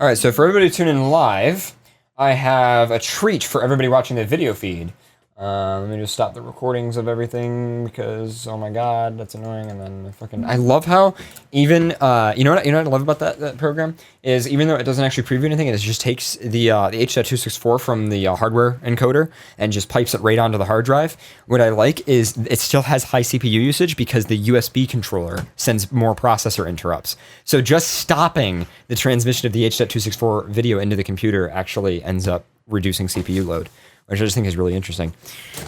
All right, so for everybody tuning in live, I have a treat for everybody watching the video feed. Let me just stop the recordings of everything because, oh my god, that's annoying. And then I love how even, you know what I love about that program is even though it doesn't actually preview anything, it just takes the H.264 from the hardware encoder and just pipes it right onto the hard drive. What I like is it still has high CPU usage because the USB controller sends more processor interrupts. So just stopping the transmission of the H.264 video into the computer actually ends up reducing CPU load, which I just think is really interesting.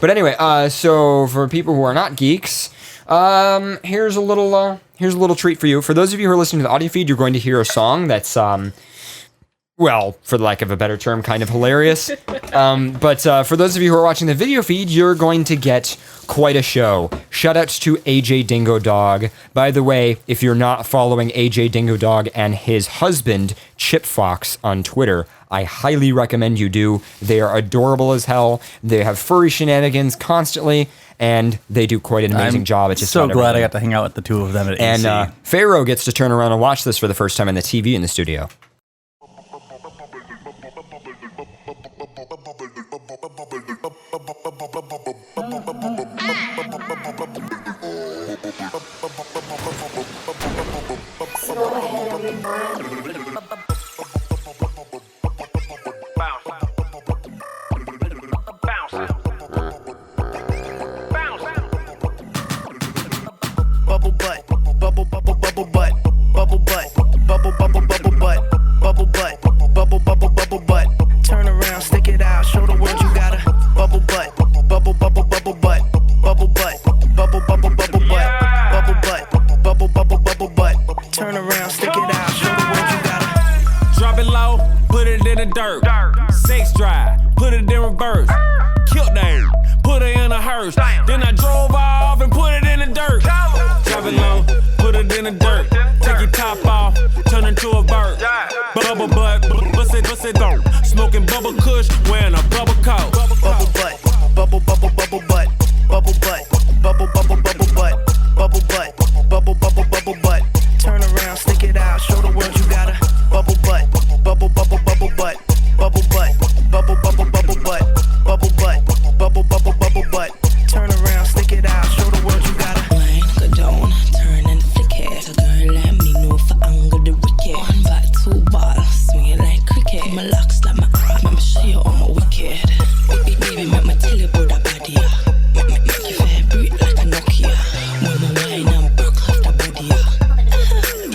But anyway, so for people who are not geeks, here's a little treat for you. For those of you who are listening to the audio feed, you're going to hear a song that's, well, for the lack of a better term, kind of hilarious. But for those of you who are watching the video feed, you're going to get quite a show. Shoutouts to AJ Dingo Dog. By the way, if you're not following AJ Dingo Dog and his husband, Chip Fox, on Twitter, I highly recommend you do. They are adorable as hell. They have furry shenanigans constantly, and they do quite an amazing job. It's just so glad I got to hang out with the two of them at AC. And Pharaoh gets to turn around and watch this for the first time on the TV in the studio. Bubble butt, bubble bubble bubble butt, bubble butt, bubble bubble bubble butt, bubble butt, bubble bubble bubble butt. Turn around, stick it out, show the world you got a bubble butt, bubble bubble bubble butt, bubble butt, bubble bubble bubble butt, bubble butt, bubble bubble bubble butt. Turn around, stick it out, show the world you got a. Drop it low, put it in the dirt. Sex drive, put it in reverse. Killed them, put it in a hearse. Then I drove off and put it in the dirt. Drop it low, put it in the dirt. Take your top off, turn into a bird. Bubble butt, bust it dope. Smoking bubble kush, wearing a bubble coat. Bubble butt, bubble bubble bubble butt, bubble butt, bubble bubble bubble butt, bubble butt, bubble bubble bubble butt. Turn around, stick it out, show the world you got a bubble butt, bubble bubble bubble butt, bubble butt, bubble bubble bubble butt, bubble butt, bubble bubble bubble butt. Turn around, stick it out, show the world you got a. Wine, go down, turn and flick it. A girl let me know for anger the wicked. One back, two ball, swing it like cricket. My locks like my crab, I'ma show you all my wicked. Baby, make my tell you about that body. Make you vibrate like a Nokia. When my wine and broke off the body.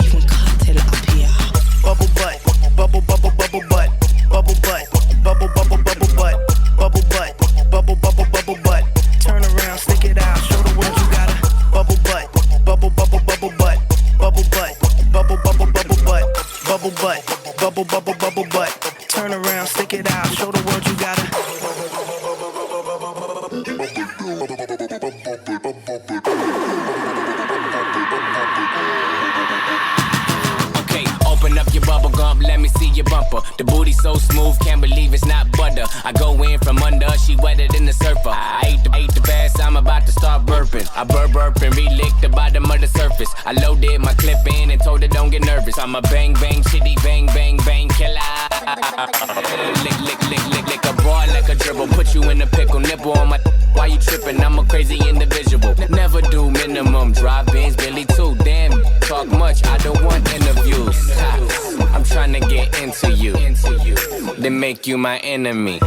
Even cartel up here. Bubble butt, bubble bubble bubble butt, bubble butt, bubble bubble bubble butt, bubble butt, bubble bubble bubble butt. Turn around, stick it out, show the world you got a bubble butt, bubble bubble bubble butt, bubble butt, bubble bubble bubble butt, bubble butt, bubble bubble bubble butt. Turn around, stick it out, show the world you got a. Okay, open up your bubble gum, let me see your bumper. The booty so smooth, can't believe it's not butter. I go in from under, she wetter than the surfer. I ate the bass, I'm about to start burping. I burp and re-lick the bottom of the surface. I loaded my clip in and told her don't get nervous. I'm a bang bang shitty bang bang bang killer. Lick a boy like a dribble. Put you in a pickle, nipple on my. Why you tripping? I'm a crazy individual. Never do minimum drive-ins, Billy too. Damn, talk much, I don't want interviews. I'm trying to get into you, then make you my enemy.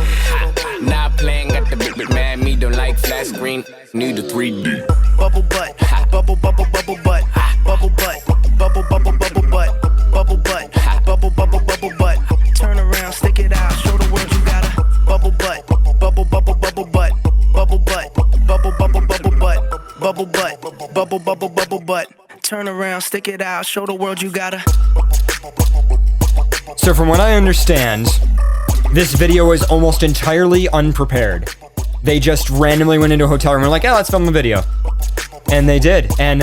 Not playing, got the big man. Me don't like flat screen, need a 3D. Bubble butt, bubble bubble bubble butt, bubble butt, bubble bubble bubble butt, bubble butt, bubble bubble bubble butt. Turn around, stick it out, show the world you got a bubble butt, bubble bubble bubble butt, bubble butt, bubble bubble bubble butt, bubble butt, bubble bubble bubble butt. Turn around, stick it out, show the world you got a. So from what I understand, this video is almost entirely unprepared. They just randomly went into a hotel room and were like, yeah, let's film the video. And they did. And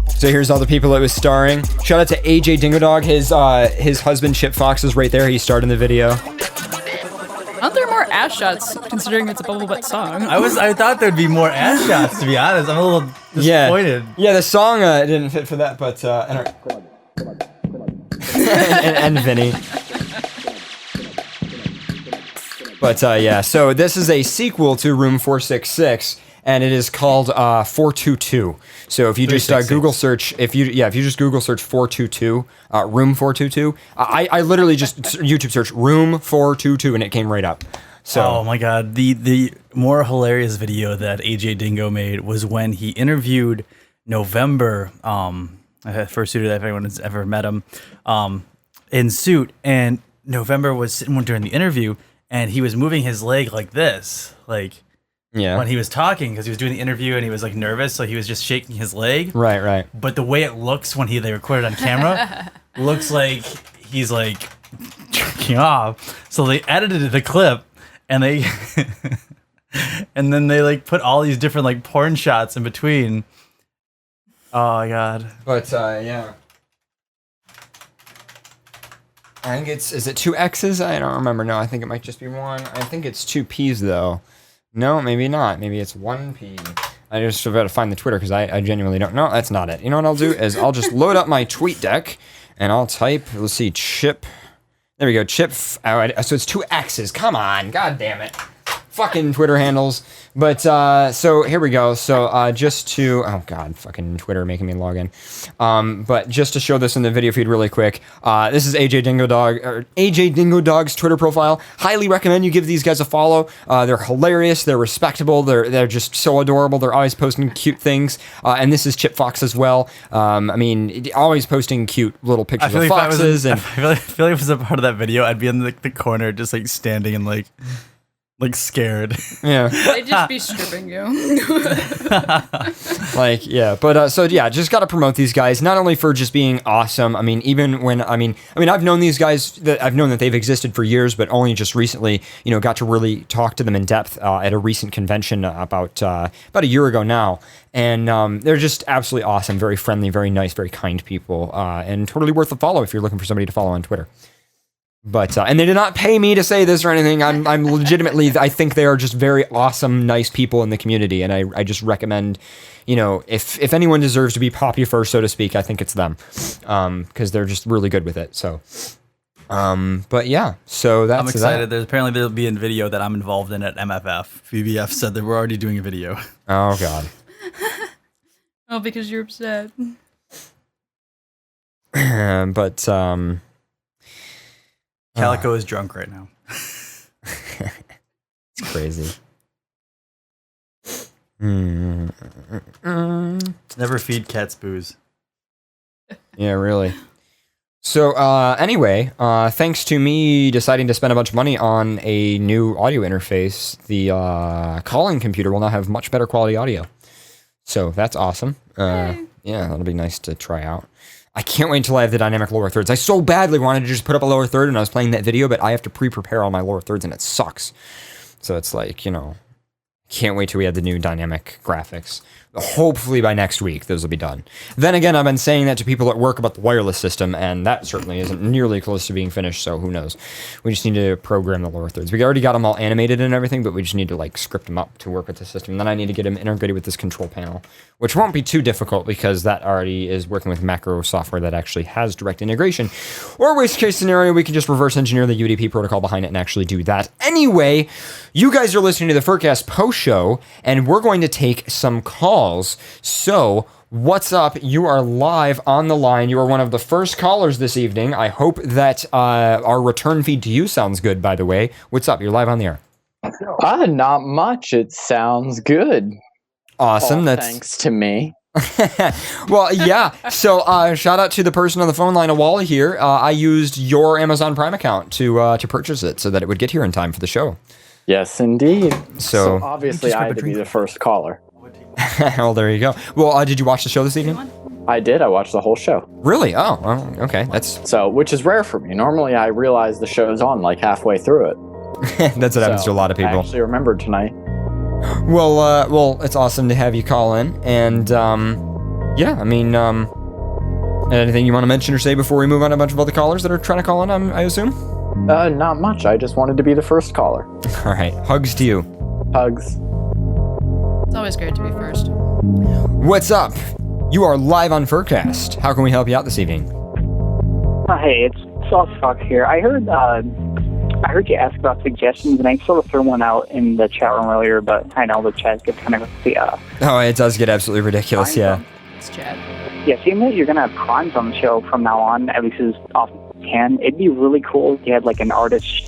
so here's all the people it was starring. Shout out to AJ Dingo Dog. His husband Chip Fox is right there. He starred in the video. Aren't there more ass shots considering it's a Bubble Butt song? I thought there'd be more ass shots, to be honest. I'm a little disappointed. Yeah, the song didn't fit for that, but and Vinny. But yeah, so this is a sequel to Room 466, and it is called 422. So if you just Google search, if you just Google search 422, Room 422, I literally just YouTube search Room 422, and it came right up. So oh my god, the more hilarious video that AJ Dingo made was when he interviewed November, first suitor that if anyone has ever met him, in suit, and November was sitting during the interview, and he was moving his leg like this, like when he was talking, because he was doing the interview and he was like nervous, so he was just shaking his leg. Right. But the way it looks when they recorded on camera, looks like he's like jerking off. So they edited the clip, and they and then they like put all these different like porn shots in between. Oh my god. But yeah. I think is it 2 X's? I don't remember. No, I think it might just be 1. I think it's 2 P's though. No, maybe not. Maybe it's 1 P. I just got to find the Twitter because I genuinely don't know. That's not it. You know what I'll do is I'll just load up my tweet deck and I'll type, let's see, Chip. There we go, Chip. So it's 2 X's. Come on. God damn it. Fucking Twitter handles. But so here we go. So just to fucking Twitter making me log in. But just to show this in the video feed really quick, this is AJ Dingo Dog's Twitter profile. Highly recommend you give these guys a follow. They're hilarious. They're respectable. They're just so adorable. They're always posting cute things. And this is Chip Fox as well. I mean, always posting cute little pictures of foxes. I feel like if it was a part of that video, I'd be in the corner just like standing and like scared. Yeah. They'd just be stripping you. Like, yeah. But so yeah, just got to promote these guys, not only for just being awesome. I mean, even when I've known these guys, I've known that they've existed for years, but only just recently, got to really talk to them in depth at a recent convention about a year ago now. And they're just absolutely awesome, very friendly, very nice, very kind people, and totally worth a follow if you're looking for somebody to follow on Twitter. But and they did not pay me to say this or anything. I'm legitimately, I think they are just very awesome, nice people in the community, and I just recommend, if anyone deserves to be poppy first, so to speak, I think it's them, because they're just really good with it. So, but yeah, so that's I'm excited. There'll be a video that I'm involved in at MFF. VBF said that we're already doing a video. Oh god. Oh, because you're upset. But Calico is drunk right now. It's crazy. Never feed cats booze. Yeah, really. So anyway, thanks to me deciding to spend a bunch of money on a new audio interface, the calling computer will now have much better quality audio. So that's awesome. Yeah, that'll be nice to try out. I can't wait until I have the dynamic lower thirds. I so badly wanted to just put up a lower third when I was playing that video, but I have to pre-prepare all my lower thirds, and it sucks. So it's like, can't wait till we have the new dynamic graphics. Hopefully by next week, those will be done. Then again, I've been saying that to people at work about the wireless system, and that certainly isn't nearly close to being finished, so who knows. We just need to program the lower thirds. We already got them all animated and everything, but we just need to script them up to work with the system. And then I need to get them integrated with this control panel, which won't be too difficult because that already is working with macro software that actually has direct integration. Or worst case scenario, we can just reverse engineer the UDP protocol behind it and actually do that. Anyway, you guys are listening to the FurCast post show, and we're going to take some calls. So, what's up? You are live on the line. You are one of the first callers this evening. I hope that our return feed to you sounds good, by the way. What's up? You're live on the air. Not much. It sounds good. Awesome. That's thanks to me. Well, yeah. So, shout out to the person on the phone line, Awali here. I used your Amazon Prime account to purchase it so that it would get here in time for the show. Yes, indeed. So obviously, I had to be the first caller. Well, there you go. Well, did you watch the show this evening? I did. I watched the whole show. Really? Oh, okay. Which is rare for me. Normally, I realize the show's on halfway through it. That's what happens to a lot of people. I actually remembered tonight. Well, it's awesome to have you call in, and yeah, I mean, anything you want to mention or say before we move on to a bunch of other callers that are trying to call in? I assume. Not much. I just wanted to be the first caller. All right. Hugs to you. Hugs. It's always great to be first. What's up? You are live on FurCast. How can we help you out this evening? Hey, it's Sauce Fox here. I heard I heard you ask about suggestions, and I sort of threw one out in the chat room earlier, but I know the chat gets kind of Oh, it does get absolutely ridiculous, yeah. It's Chad. Yeah, seeing that you're going to have crimes on the show from now on, at least as often as you can, it'd be really cool if you had like an artist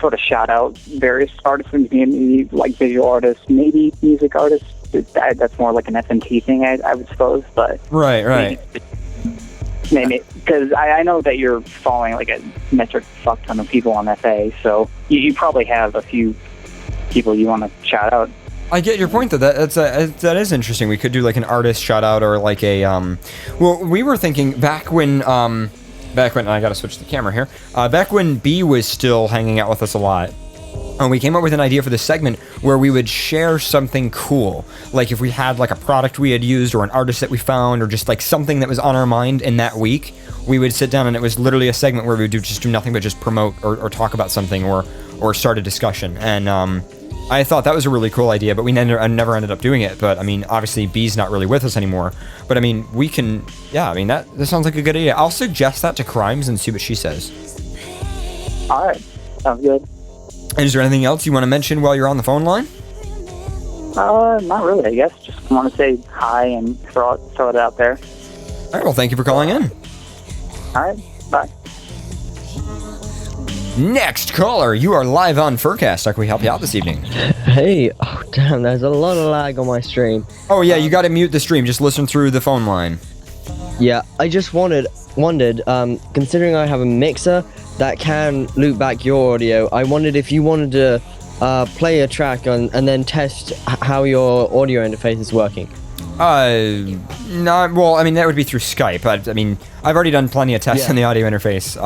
sort of shout out various artists in the community, like visual artists, maybe music artists. That's more like an FNT thing, I would suppose. But right. Maybe because I know that you're following like a metric fuck ton of people on FA, so you probably have a few people you want to shout out. I get your point though. That is interesting. We could do like an artist shout out or like a well, we were thinking back when I gotta switch the camera here. Back when B was still hanging out with us a lot. And we came up with an idea for this segment where we would share something cool. Like if we had like a product we had used or an artist that we found or just like something that was on our mind in that week, we would sit down and it was literally a segment where we would do nothing but just promote or talk about something or start a discussion. And I thought that was a really cool idea, but we never ended up doing it. But I mean, obviously B's not really with us anymore. But I mean, we can, yeah, I mean, that sounds like a good idea. I'll suggest that to Crimes and see what she says. All right, sounds good. And is there anything else you want to mention while you're on the phone line? Not really, I guess. Just want to say hi and throw it out there. All right, well, thank you for calling in. All right, bye. Next caller, you are live on FurCast. How can we help you out this evening? Hey, oh damn, there's a lot of lag on my stream. Oh yeah, you got to mute the stream. Just listen through the phone line. Yeah, I just wondered, considering I have a mixer that can loop back your audio, I wondered if you wanted to play a track and then test how your audio interface is working. No, well, I mean, that would be through Skype. I mean, I've already done plenty of tests on the audio interface,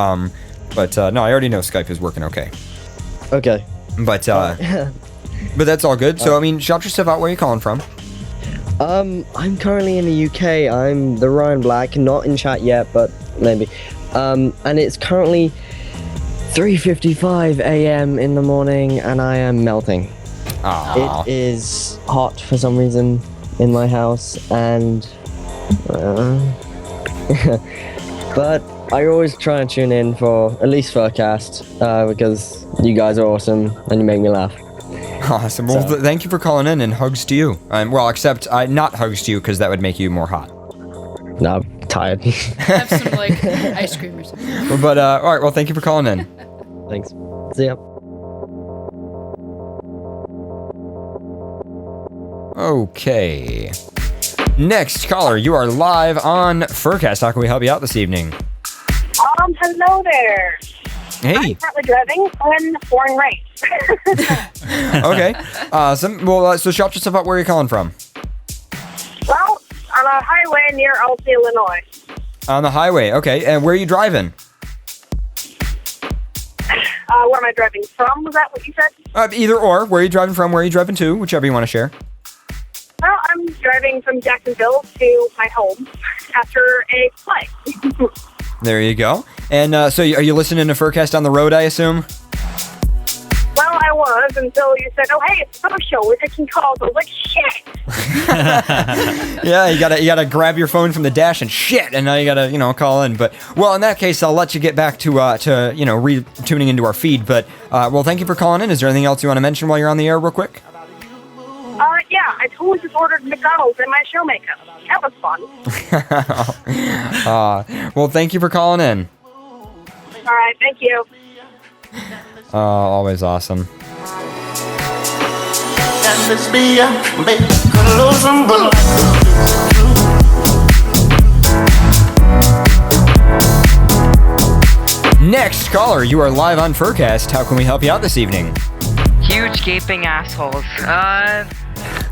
but no, I already know Skype is working okay. Okay. But that's all good. So, I mean, shout yourself out. Where are you calling from? I'm currently in the UK. I'm the Ryan Black, not in chat yet, but maybe. And it's currently 3:55 a.m. in the morning, and I am melting. Aww. It is hot for some reason in my house, and but I always try and tune in for at least FurCast because you guys are awesome and you make me laugh. Awesome. Well, thank you for calling in, and hugs to you. Well, except not hugs to you because that would make you more hot. No, I'm tired. Have some like ice cream or something. But all right. Well, thank you for calling in. Thanks. See ya. Okay. Next caller, you are live on FurCast. How can we help you out this evening? Hello there. Hey. I'm currently driving on foreign right. Okay. Awesome. Well, so shout yourself out. Where are you calling from? Well, on a highway near Alta, Illinois. On the highway. Okay. And where are you driving? Where am I driving from? Was that what you said? Either or. Where are you driving from? Where are you driving to? Whichever you want to share. Well, I'm driving from Jacksonville to my home after a flight. There you go. And so are you listening to FurCast on the road, I assume? Well, I was until you said, "Oh, hey, it's a photo show. We're taking calls." I was like, "Shit." Yeah, you gotta grab your phone from the dash and shit, and now you gotta call in. But well, in that case, I'll let you get back to tuning into our feed. But well, thank you for calling in. Is there anything else you want to mention while you're on the air, real quick? Yeah, I totally just ordered McDonald's in my show makeup. That was fun. Well, thank you for calling in. All right, thank you. Always awesome. Next caller, you are live on FurCast. How can we help you out this evening? Huge gaping assholes.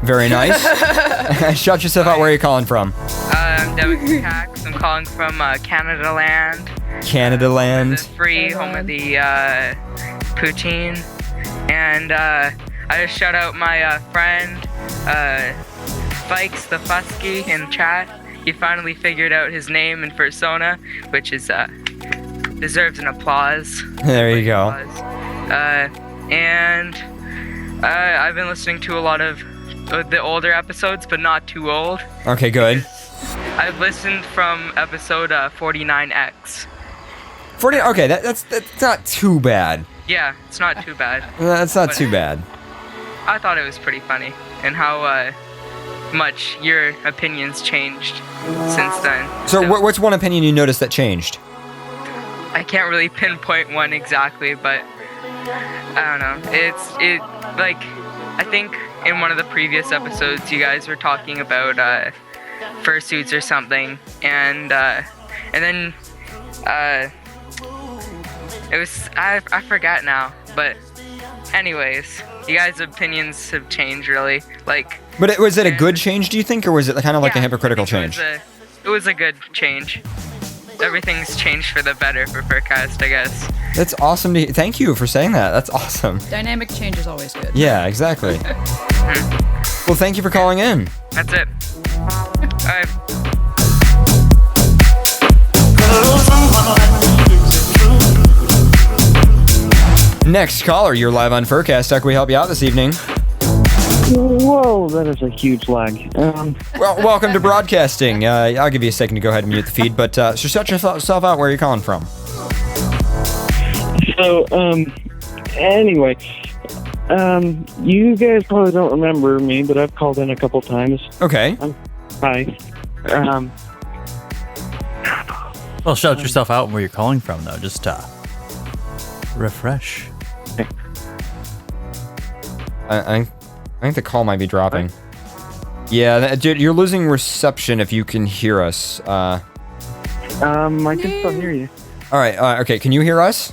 Very nice. Shout yourself out. Where are you calling from? I'm Devin Cax. I'm calling from Canada Land. Canada Land. The free home of the poutine. And I just shout out my friend Fikes the Fusky in chat. He finally figured out his name and persona, which is deserves an applause. There you go. And I've been listening to a lot of the older episodes, but not too old. Okay, good. I've listened from episode 49X. 40. Okay, that's not too bad. Yeah, it's not too bad. That's not But too bad. I thought it was pretty funny, and how much your opinions changed since then. So what's one opinion you noticed that changed? I can't really pinpoint one exactly, but I don't know. It like I think in one of the previous episodes you guys were talking about fursuits or something, and then it was I forgot now, but anyways, you guys' opinions have changed really, like. But was it a good change, do you think, or was it kind of like a hypocritical change? It was a good change. Everything's changed for the better for FurCast, I guess. That's awesome to hear. Thank you for saying that. That's awesome. Dynamic change is always good. Yeah, exactly. Well, thank you for calling in. That's it. Alright. Next caller, you're live on FurCast. How can we help you out this evening? Whoa, that is a huge lag. Well, welcome to broadcasting. I'll give you a second to go ahead and mute the feed, but so shut yourself out. Where are you calling from? So, anyway, you guys probably don't remember me, but I've called in a couple times. Okay. Hi. Well, shout yourself out where you're calling from, though. Just refresh. I think the call might be dropping. Yeah, dude, you're losing reception if you can hear us. I can still hear you. All right, okay, can you hear us?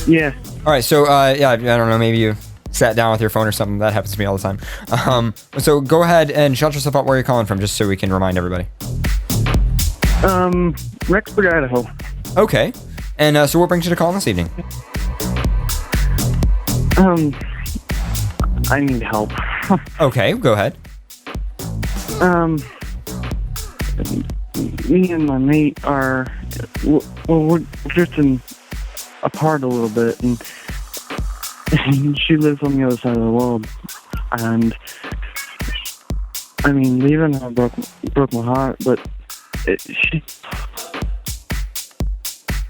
Yeah. All right, so, yeah, I don't know, maybe you sat down with your phone or something. That happens to me all the time. So go ahead and shout yourself out where you're calling from, just so we can remind everybody. Rexburg, Idaho. Okay, and so what brings you to call this evening? I need help. Okay, go ahead. Me and my mate are, well, we're drifting apart a little bit, and she lives on the other side of the world, and I mean, leaving her broke my heart, but I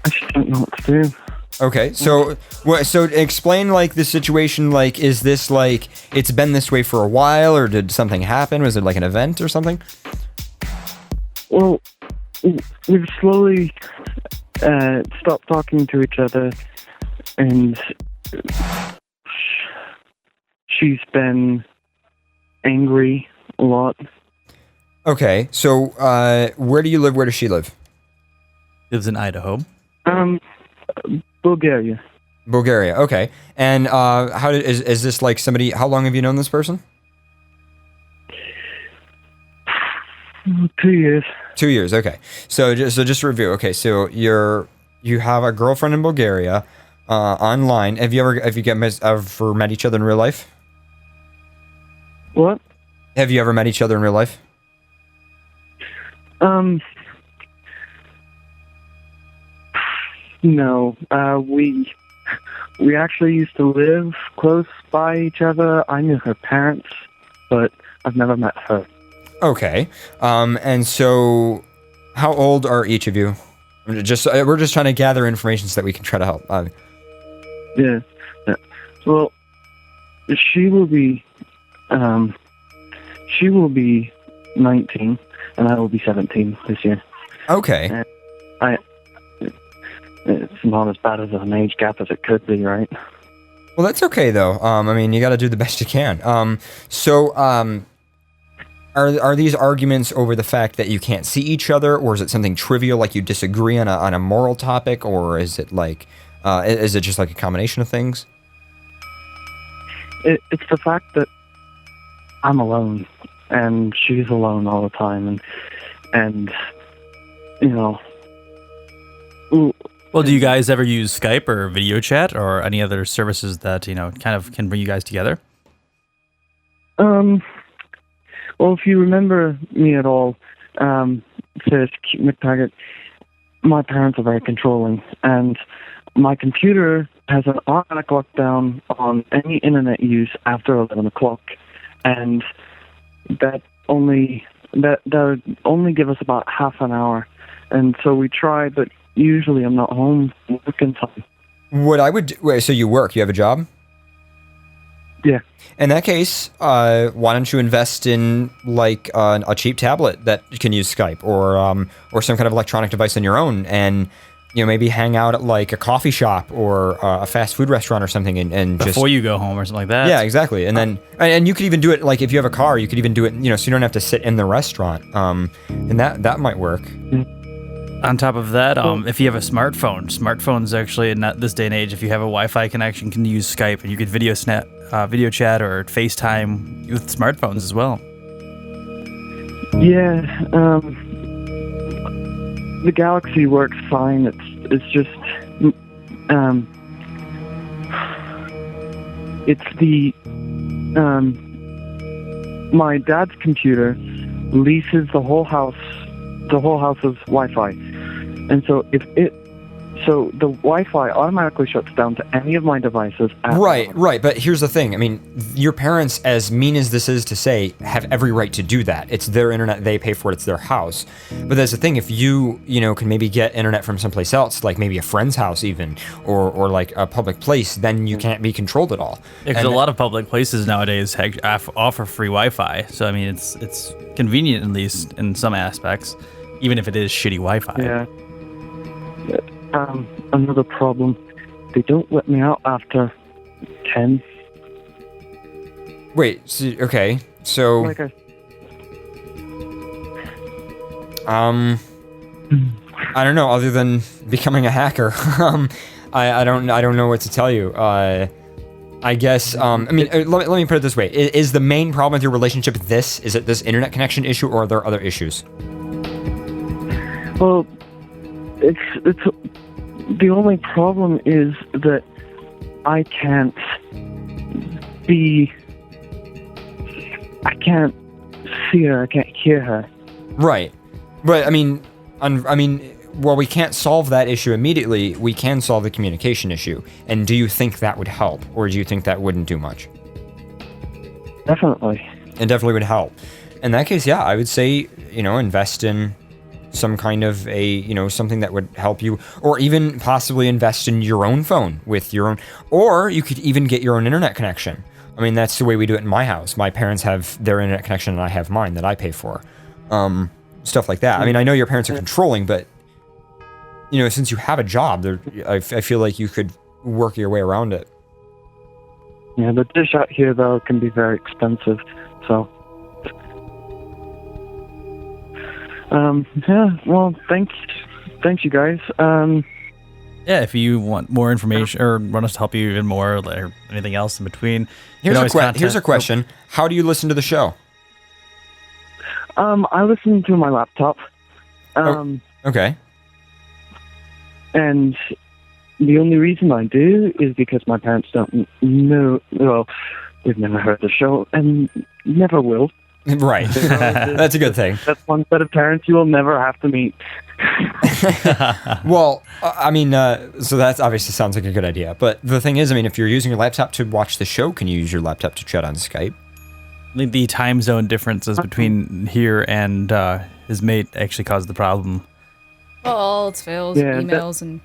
just don't know what to do. Okay, so so explain like the situation. Like, is this like it's been this way for a while, or did something happen? Was it like an event or something? Well, we've slowly stopped talking to each other, and she's been angry a lot. Okay, so where do you live? Where does she live? Lives in Idaho. Bulgaria. Bulgaria. Okay, and is this like somebody? How long have you known this person? 2 years. 2 years. Okay, so just to review. Okay, so you have a girlfriend in Bulgaria, online. Have you ever met each other in real life? What? Have you ever met each other in real life? No, we actually used to live close by each other. I knew her parents, but I've never met her. Okay, and so how old are each of you? We're just trying to gather information so that we can try to help. Yeah. Well, she will be 19, and I will be 17 this year. Okay. And it's not as bad as an age gap as it could be, right? Well, that's okay though. I mean, you got to do the best you can. Are these arguments over the fact that you can't see each other, or is it something trivial like you disagree on a moral topic, or is it like is it just like a combination of things? It's the fact that I'm alone and she's alone all the time, and you know. Well, do you guys ever use Skype or video chat or any other services that, kind of can bring you guys together? Well, if you remember me at all, says McTaggart, my parents are very controlling, and my computer has an automatic lockdown on any internet use after 11 o'clock, and that would only give us about half an hour. And so we try, but usually I'm not home working time. What I would do, wait, so you work? You have a job? Yeah. In that case, why don't you invest in like a cheap tablet that can use Skype, or some kind of electronic device on your own, and maybe hang out at like a coffee shop or a fast food restaurant or something, and just Before you go home or something like that. Yeah, exactly. And then and you could even do it like if you have a car, you could even do it, so you don't have to sit in the restaurant. And that might work. On top of that, if you have a smartphones actually in this day and age, if you have a Wi-Fi connection, can use Skype, and you could video chat or FaceTime with smartphones as well. Yeah, the Galaxy works fine. It's just it's the my dad's computer leases the whole house's Wi-Fi, and so so the Wi-Fi automatically shuts down to any of my devices. Right. But here's the thing. I mean, your parents, as mean as this is to say, have every right to do that. It's their internet. They pay for it. It's their house. But that's the thing. If you can maybe get internet from someplace else, like maybe a friend's house even, or like a public place, then you can't be controlled at all. Because a lot of public places nowadays offer free Wi-Fi. So, I mean, it's convenient, at least in some aspects, even if it is shitty Wi-Fi. Yeah. Another problem, they don't let me out after 10. Wait, okay, so... Like I don't know, other than becoming a hacker. I don't know what to tell you. I guess, let me put it this way. Is the main problem with your relationship this? Is it this internet connection issue, or are there other issues? Well, it's the only problem is that I can't see her, I can't hear her. Right. But, well, we can't solve that issue immediately. We can solve the communication issue. And do you think that would help? Or do you think that wouldn't do much? Definitely. It definitely would help. In that case, yeah, I would say, invest in some kind of something that would help you, or even possibly invest in your own phone with your own, or you could even get your own internet connection. I mean, that's the way we do it in my house. My parents have their internet connection and I have mine that I pay for. Stuff like that. I mean, I know your parents are controlling, but since you have a job, I feel like you could work your way around it. Yeah, the dish out here though can be very expensive, so. Yeah, well, thanks you guys. Yeah, if you want more information or want us to help you even more or anything else in between. Here's a question. How do you listen to the show? I listen to my laptop. Okay. And the only reason I do is because my parents don't know, well, they've never heard the show and never will. Right. That's a good thing. That's one set of parents you will never have to meet. Well, so that obviously sounds like a good idea. But the thing is, if you're using your laptop to watch the show, can you use your laptop to chat on Skype? The time zone differences between here and his mate actually caused the problem. Well, all else fails, emails and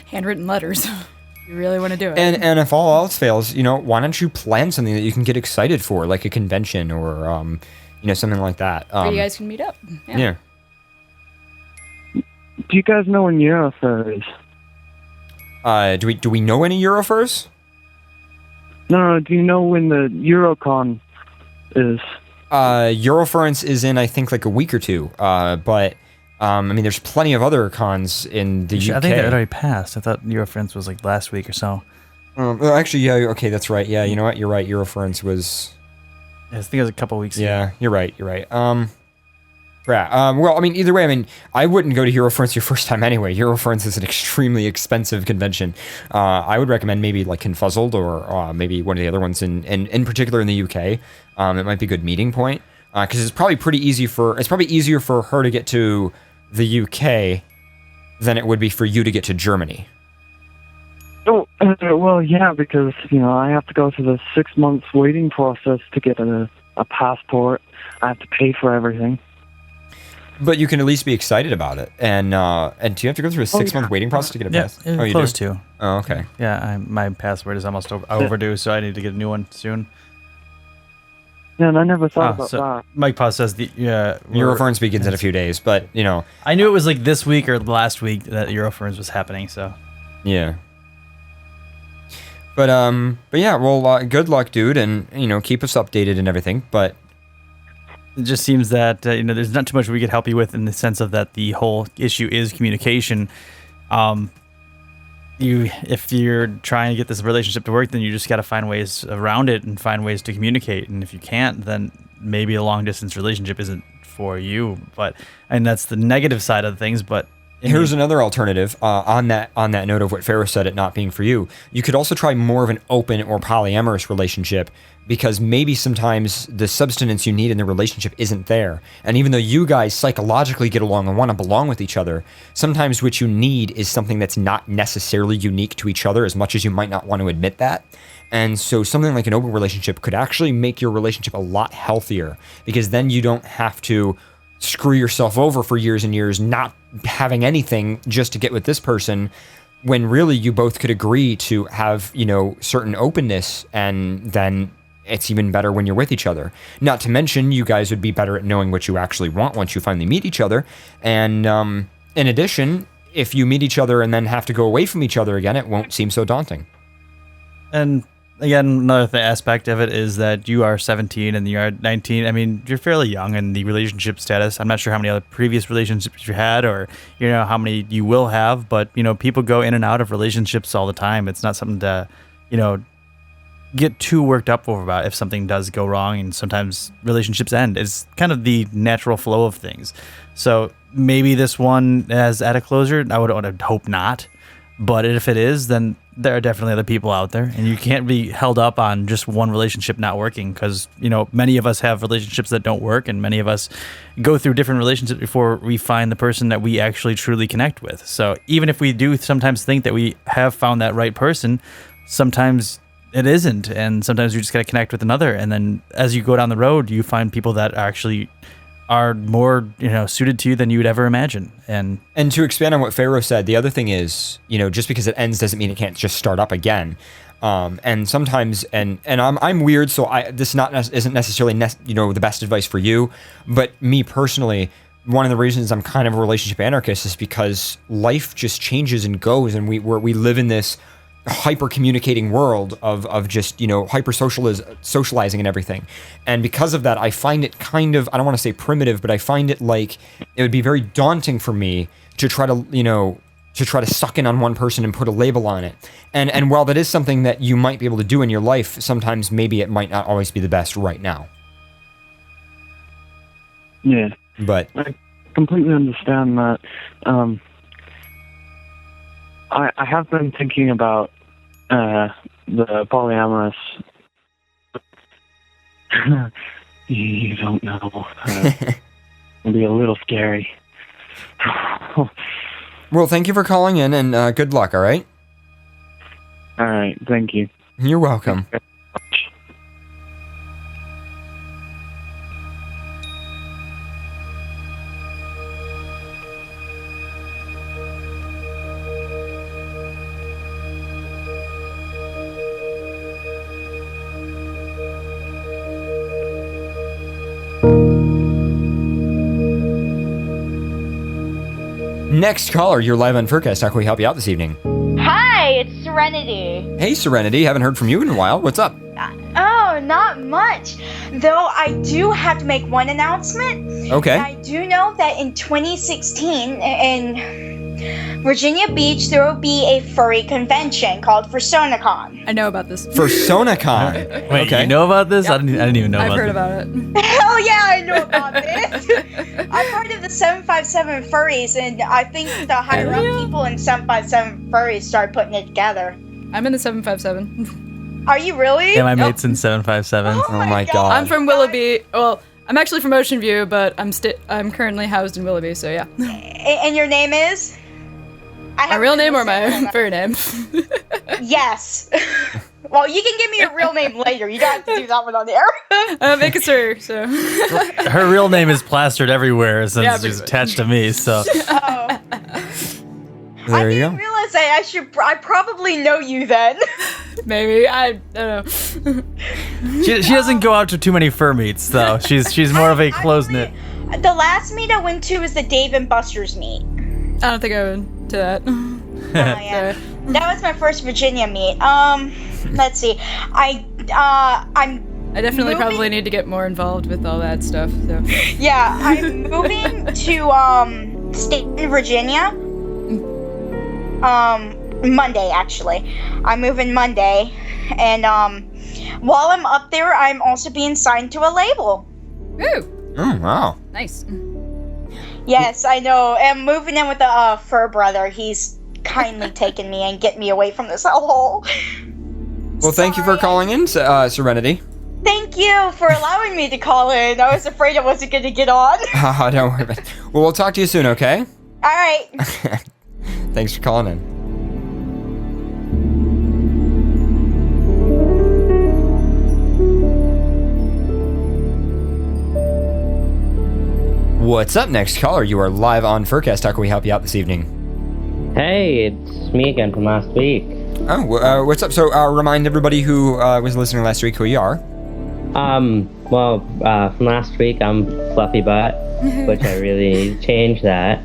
handwritten letters. You really want to do it. And if all else fails, why don't you plan something that you can get excited for, like a convention or, something like that. Where you guys can meet up. Yeah. Do you guys know when Eurofur is? Do we know any Eurofurs? No, do you know when the Eurocon is? Eurofurence is in, I think, like a week or two. But there's plenty of other cons in the UK. I think that already passed. I thought Eurofurence was like last week or so. Actually, yeah, okay, that's right. Yeah, you know what? You're right. Eurofurence was... Yeah, I think it was a couple weeks ago. Yeah, you're right. Well, either way, I wouldn't go to Eurofurence your first time anyway. Eurofurence is an extremely expensive convention. I would recommend maybe like Confuzzled or maybe one of the other ones in particular in the UK. It might be a good meeting point because it's probably easier for her to get to the UK than it would be for you to get to Germany. Oh, well, yeah, because, I have to go through the 6 months waiting process to get a passport. I have to pay for everything. But you can at least be excited about it. And do you have to go through a 6-month waiting process to get a pass? Yeah, you close do? to. Oh, okay. Yeah, my password is almost overdue, so I need to get a new one soon. Yeah, and I never thought about that. Mike Paz says Euroferns begins in a few days, but I knew it was like this week or last week that Euroferns was happening. So yeah. But yeah, well, good luck, dude, and keep us updated and everything. But it just seems that there's not too much we could help you with in the sense of that the whole issue is communication. If you're trying to get this relationship to work, then you just got to find ways around it and find ways to communicate. And if you can't, then maybe a long distance relationship isn't for you. And that's the negative side of things. But here's another alternative on that note of what Pharaoh said, it not being for you. You could also try more of an open or polyamorous relationship, because maybe sometimes the substance you need in the relationship isn't there. And even though you guys psychologically get along and want to belong with each other, sometimes what you need is something that's not necessarily unique to each other, as much as you might not want to admit that. And so something like an open relationship could actually make your relationship a lot healthier, because then you don't have to screw yourself over for years and years not having anything just to get with this person, when really you both could agree to have, certain openness, and then it's even better when you're with each other. Not to mention, you guys would be better at knowing what you actually want once you finally meet each other. And in addition, if you meet each other and then have to go away from each other again, it won't seem so daunting. And again, another aspect of it is that you are 17 and you are 19. I mean, you're fairly young in the relationship status. I'm not sure how many other previous relationships you had, or how many you will have, but people go in and out of relationships all the time. It's not something to get too worked up over about if something does go wrong, and sometimes relationships end. It's kind of the natural flow of things. So maybe this one has at a closure. I would hope not, but if it is, then there are definitely other people out there, and you can't be held up on just one relationship not working, because many of us have relationships that don't work, and many of us go through different relationships before we find the person that we actually truly connect with. So even if we do sometimes think that we have found that right person, sometimes it isn't, and sometimes you just got to connect with another, and then as you go down the road, you find people that actually are more suited to you than you would ever imagine. And to expand on what Pharaoh said, the other thing is, just because it ends doesn't mean it can't just start up again. And sometimes, and I'm weird, so this isn't necessarily the best advice for you, but me personally, one of the reasons I'm kind of a relationship anarchist is because life just changes and goes, and we live in this hyper communicating world of just hyper socializing and everything. And because of that, I find it kind of, I don't want to say primitive, but I find it like it would be very daunting for me to try to suck in on one person and put a label on it. And while that is something that you might be able to do in your life, sometimes maybe it might not always be the best right now. Yeah, but I completely understand that. I have been thinking about the polyamorous. You don't know. It'll be a little scary. Well, thank you for calling in, and good luck, all right? All right, thank you. You're welcome. Next caller, you're live on FurCast. How can we help you out this evening? Hi, it's Serenity. Hey, Serenity. Haven't heard from you in a while. What's up? Oh, not much. Though I do have to make one announcement. Okay. I do know that in 2016, in Virginia Beach, there will be a furry convention called FurSonaCon. I know about this. FurSonaCon. Wait, okay. you know about this? Yep. I didn't even know I've about heard this. about it. Hell yeah, I know about this. I'm part of the 757 furries, and I think the higher up people in 757 furries started putting it together. I'm in the 757. Are you really? Yeah, my mate's in 757. Oh my god. I'm from Willoughby. Well, I'm actually from Ocean View, but I'm currently housed in Willoughby, so yeah. And your name is? My real name or my furry name? Yes. Well, you can give me your real name later. You don't have to do that one on the air. Make it sir, so. Her real name is plastered everywhere since Yeah, she's attached to me, so. Oh. There you I go. realize I probably know you then. Maybe, I don't know. She doesn't go out to too many fur meets, though. She's more of a close-knit. The last meet I went to was the Dave and Buster's meet. I don't think I went to that. Oh, yeah. That was my first Virginia meet. Let's see. I definitely probably need to get more involved with all that stuff. So. Yeah, I'm moving to Staten, Virginia. Monday actually. I'm moving Monday, and while I'm up there, I'm also being signed to a label. Ooh. Oh wow. Nice. Yes, I know. I'm moving in with a fur brother. He's kindly taken me and get me away from this hellhole. Well, thank you for calling in, Serenity. Thank you for allowing me to call in. I was afraid I wasn't going to get on. Don't worry about it. Well, we'll talk to you soon, okay? All right. Thanks for calling in. What's up, next caller? You are live on FurCast. How can we help you out this evening? Hey, it's me again from last week. Oh, what's up? So, remind everybody who was listening last week who you are. From last week, I'm Fluffy Butt, which I really changed that.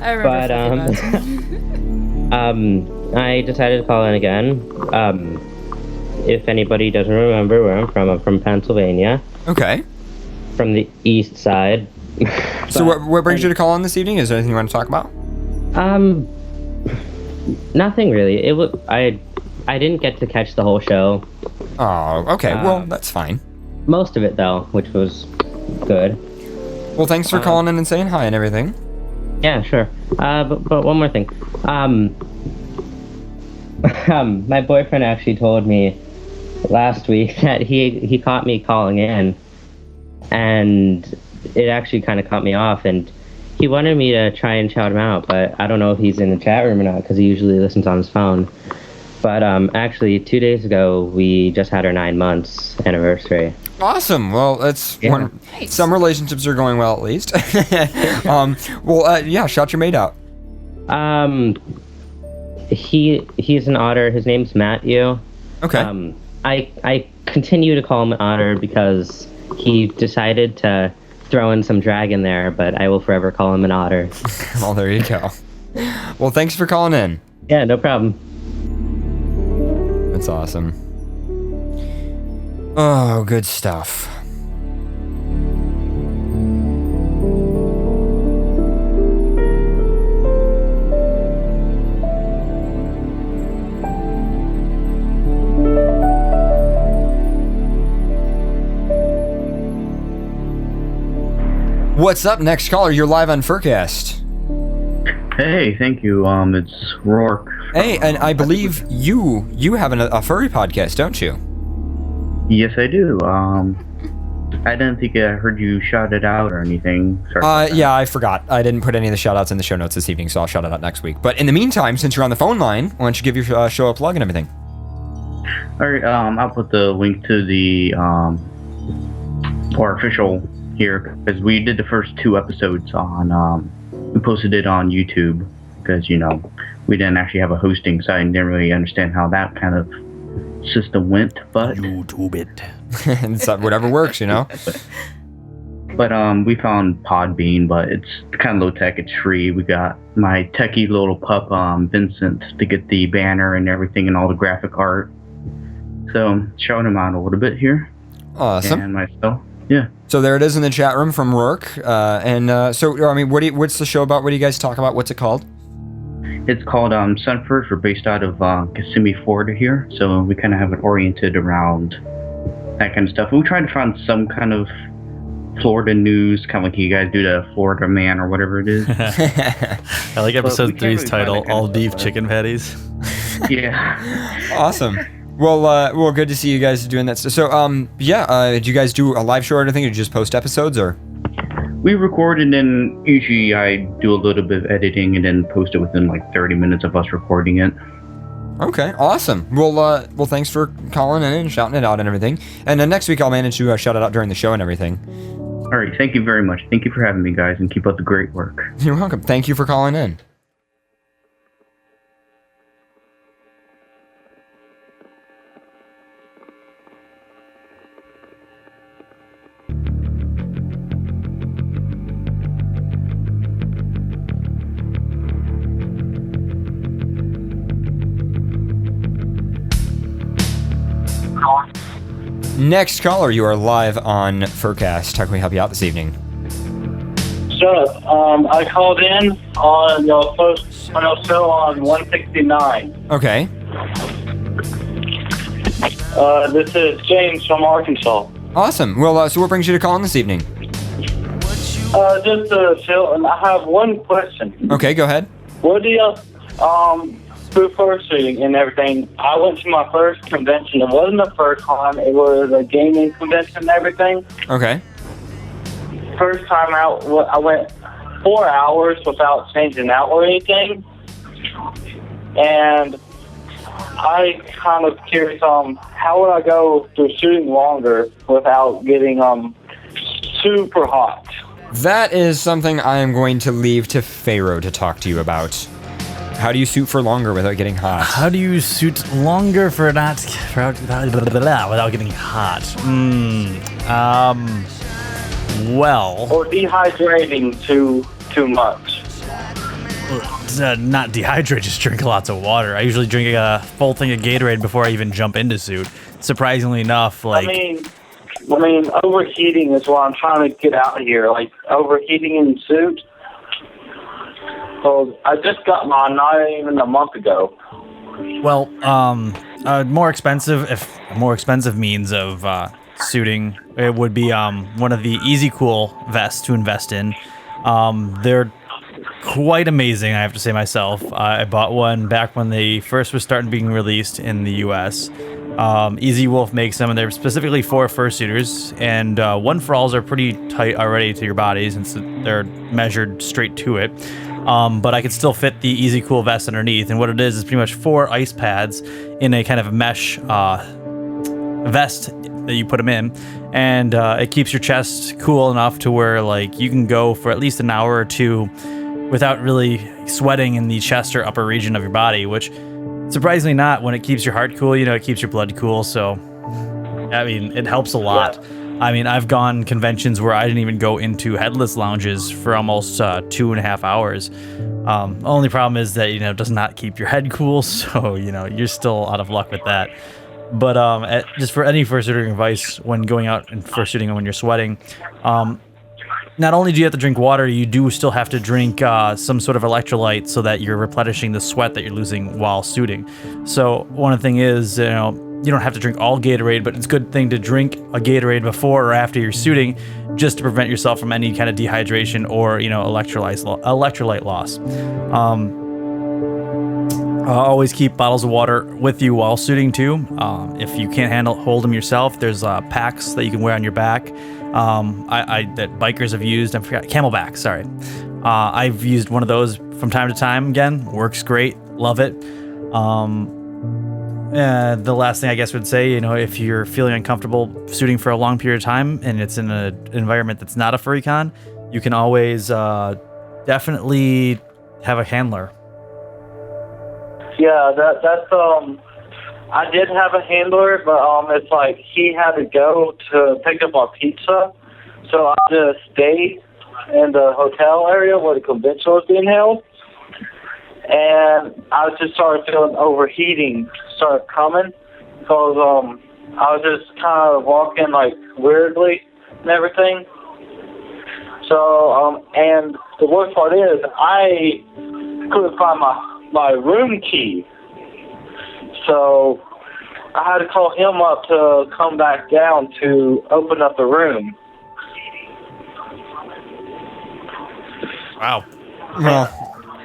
I remember Fluffy Butt. I decided to call in again. If anybody doesn't remember where I'm from Pennsylvania. Okay. From the east side. So what brings you to call on this evening? Is there anything you want to talk about? Nothing really. I didn't get to catch the whole show. Oh, okay. Well, that's fine. Most of it though, which was good. Well, thanks for calling in and saying hi and everything. Yeah, sure. But one more thing. My boyfriend actually told me last week that he caught me calling in, and it actually kind of caught me off, and he wanted me to try and shout him out, but I don't know if he's in the chat room or not because he usually listens on his phone. But actually, 2 days ago, we just had our 9 months anniversary. Awesome. Well, that's Nice. Some relationships are going well at least. Yeah, shout your mate out. He's an otter. His name's Matthew. Okay. I continue to call him an otter because he decided to throw in some drag in there, but I will forever call him an otter. Well, there you go. Well, thanks for calling in. Yeah, no problem. That's awesome. Oh, good stuff. What's up, next caller? You're live on FurCast. Hey, thank you. It's Rourke. Hey, and I believe you have a furry podcast, don't you? Yes, I do. I didn't think I heard you shout it out or anything. Sorry. Yeah, I forgot. I didn't put any of the shout outs in the show notes this evening, so I'll shout it out next week. But in the meantime, since you're on the phone line, why don't you give your show a plug and everything? All right, I'll put the link to the our official here, because we did the first 2 episodes on we posted it on YouTube because we didn't actually have a hosting site and didn't really understand how that kind of system went, but YouTube it. It's whatever works, But we found Podbean, but it's kind of low tech. It's free. We got my techie little pup, Vincent, to get the banner and everything and all the graphic art. So showing him out a little bit here. Awesome. And myself, yeah. So there it is in the chat room from Rourke. So I mean, what's the show about? What do you guys talk about? What's it called? It's called Sunfurs. We're based out of Kissimmee, Florida here, so we kind of have it oriented around that kind of stuff. We try to find some kind of Florida news, kind of like you guys do the Florida Man or whatever it is. I like episode 3's title, All Beef Chicken Patties. Yeah. Awesome. Well, good to see you guys doing that. So, do you guys do a live show or anything, or do you just post episodes, or? We record, and then usually I do a little bit of editing and then post it within like 30 minutes of us recording it. Okay, awesome. Well, thanks for calling in and shouting it out and everything. And then next week I'll manage to shout it out during the show and everything. All right, thank you very much. Thank you for having me, guys, and keep up the great work. You're welcome. Thank you for calling in. Next caller, you are live on FurCast. How can we help you out this evening? Sure. I called in on your show on 169. Okay. This is James from Arkansas. Awesome. Well, so what brings you to call in this evening? Just chill, and I have one question. Okay, go ahead. What do you through fursuiting and everything? I went to my first convention. It wasn't a FurCon. It was a gaming convention and everything. Okay. First time out, I went 4 hours without changing out or anything. And I kind of curious how would I go through shooting longer without getting super hot? That is something I am going to leave to Pharaoh to talk to you about. How do you shoot for longer without getting hot? How do you shoot longer without getting hot? Well. Or dehydrating too much. Not dehydrate, just drink lots of water. I usually drink a full thing of Gatorade before I even jump into suit. Surprisingly enough, like... I mean, overheating is what I'm trying to get out here. Like, overheating in suit. So I just got mine not even a month ago. Well, more expensive means of suiting, it would be one of the Easy Cool vests to invest in. They're quite amazing, I have to say myself. I bought one back when they first was starting being released in the US. Easy Wolf makes them, and they're specifically for fursuiters, and one for alls are pretty tight already to your body since they're measured straight to it. But I could still fit the Easy Cool vest underneath, and what it is pretty much 4 ice pads in a kind of mesh vest that you put them in, and it keeps your chest cool enough to where like you can go for at least an hour or two without really sweating in the chest or upper region of your body, which surprisingly not when it keeps your heart cool, it keeps your blood cool, so I mean it helps a lot. I mean, I've gone conventions where I didn't even go into headless lounges for almost 2.5 hours. Only problem is that, it does not keep your head cool, so, you're still out of luck with that. But just for any fursuiting advice when going out and fursuiting and when you're sweating, not only do you have to drink water, you do still have to drink some sort of electrolyte so that you're replenishing the sweat that you're losing while suiting. So one thing is, you don't have to drink all Gatorade, but it's a good thing to drink a Gatorade before or after you're suiting just to prevent yourself from any kind of dehydration or, electrolyte loss. Always keep bottles of water with you while suiting too. If you can't hold them yourself, there's packs that you can wear on your back. That bikers have used. I forgot, Camelback, sorry. I've used one of those from time to time. Again, works great, love it. The last thing I guess would say, if you're feeling uncomfortable suiting for a long period of time and it's in an environment that's not a FurryCon, you can always definitely have a handler. Yeah, that's I did have a handler, but it's like he had to go to pick up our pizza, so I just stayed in the hotel area where the convention was being held, and I just started feeling overheating started coming, because I was just kind of walking like weirdly and everything. So and the worst part is I couldn't find my room key, so I had to call him up to come back down to open up the room. Wow. Well,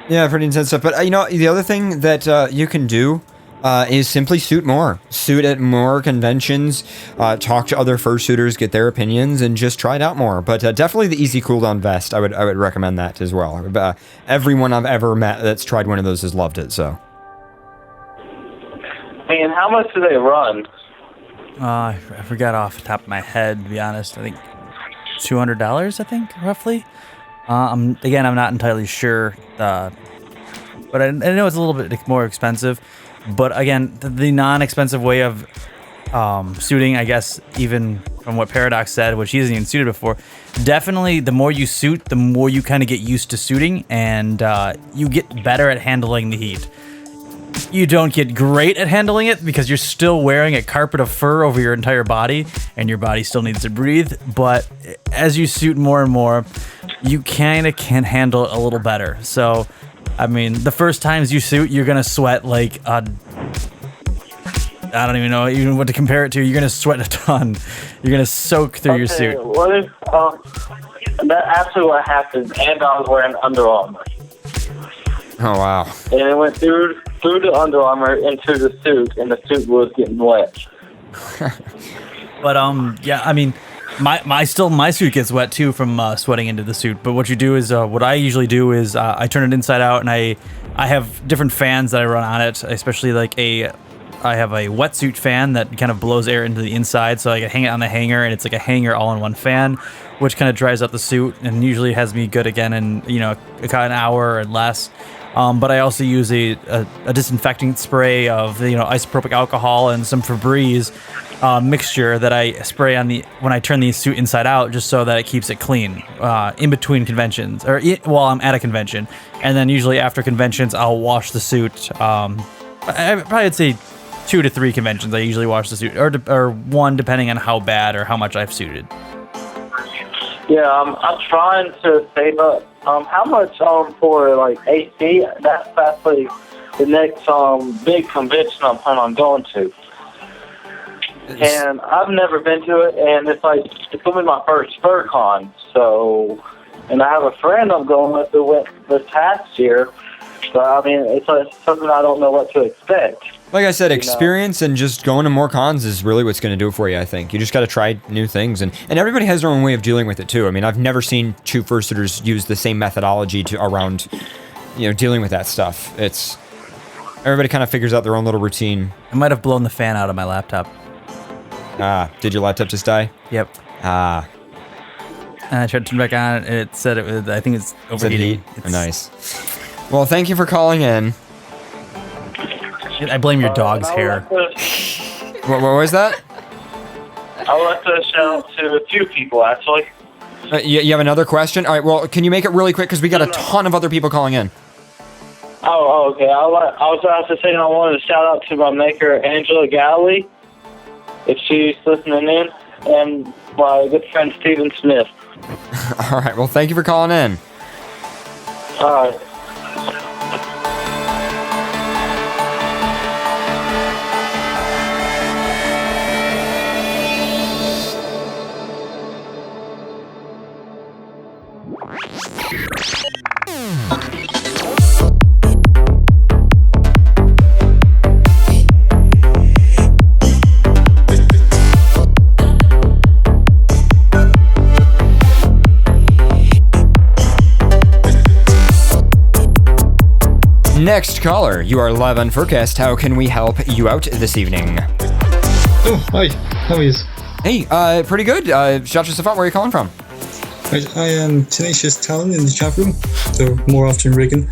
yeah, pretty intense stuff. But the other thing that you can do is simply suit more. Suit at more conventions, talk to other fursuiters, get their opinions, and just try it out more. But definitely the Easy Cool Down vest, I would recommend that as well. Everyone I've ever met that's tried one of those has loved it, so. mean, how much do they run? I forgot off the top of my head, to be honest. I think $200, I think, roughly. I'm not entirely sure, but I know it's a little bit more expensive. But again, the non-expensive way of suiting, I guess, even from what Paradox said, which he hasn't even suited before, definitely the more you suit, the more you kind of get used to suiting, and you get better at handling the heat. You don't get great at handling it because you're still wearing a carpet of fur over your entire body, and your body still needs to breathe. But as you suit more and more, you kind of can handle it a little better. So, I mean, the first times you suit, you're gonna sweat like I don't even know even what to compare it to. You're gonna sweat a ton. You're gonna soak through your suit. What if, that's actually what happened, and I was wearing Under Armour. Oh, wow. And it went through the Under Armour into the suit, and the suit was getting wet. But yeah, I mean, my suit gets wet too from sweating into the suit. But what you do is, what I usually do is, I turn it inside out, and I have different fans that I run on it, especially like I have a wetsuit fan that kind of blows air into the inside, so I can hang it on the hanger, and it's like a hanger all-in-one fan, which kind of dries out the suit and usually has me good again in an hour or less. But I also use a disinfecting spray of isopropyl alcohol and some Febreze mixture that I spray on when I turn the suit inside out, just so that it keeps it clean in between conventions or while I'm at a convention, and then usually after conventions I'll wash the suit. I probably say 2 to 3 conventions I usually wash the suit, or 1 depending on how bad or how much I've suited. Yeah, I'm trying to save up. How much for like AC? That's actually the next big convention I'm planning on going to. And I've never been to it, and it's gonna be my first FurCon. So, and I have a friend I'm going with who went this past year. But I mean, it's something I don't know what to expect. Like I said, experience and just going to more cons is really what's going to do it for you, I think. You just got to try new things. And everybody has their own way of dealing with it, too. I mean, I've never seen 2 fursuiters use the same methodology around dealing with that stuff. Everybody kind of figures out their own little routine. I might have blown the fan out of my laptop. Did your laptop just die? Yep. And I tried to turn it back on, and it said it was, I think it's overheating. Nice. Well, thank you for calling in. I blame your dog's hair. What was that? I would like to shout out to a few people, actually. You have another question? All right, well, can you make it really quick? Because we got a ton of other people calling in. Oh, okay. I was about to say I wanted to shout out to my maker, Angela Galley, if she's listening in, and my good friend, Stephen Smith. All right, well, thank you for calling in. All right. Next caller, you are live on FurCast. How can we help you out this evening? Oh, hi. How are you? Hey, pretty good. Shout yourself out. Where are you calling from? I am Tenacious Talon in the chat room, so more often Regan.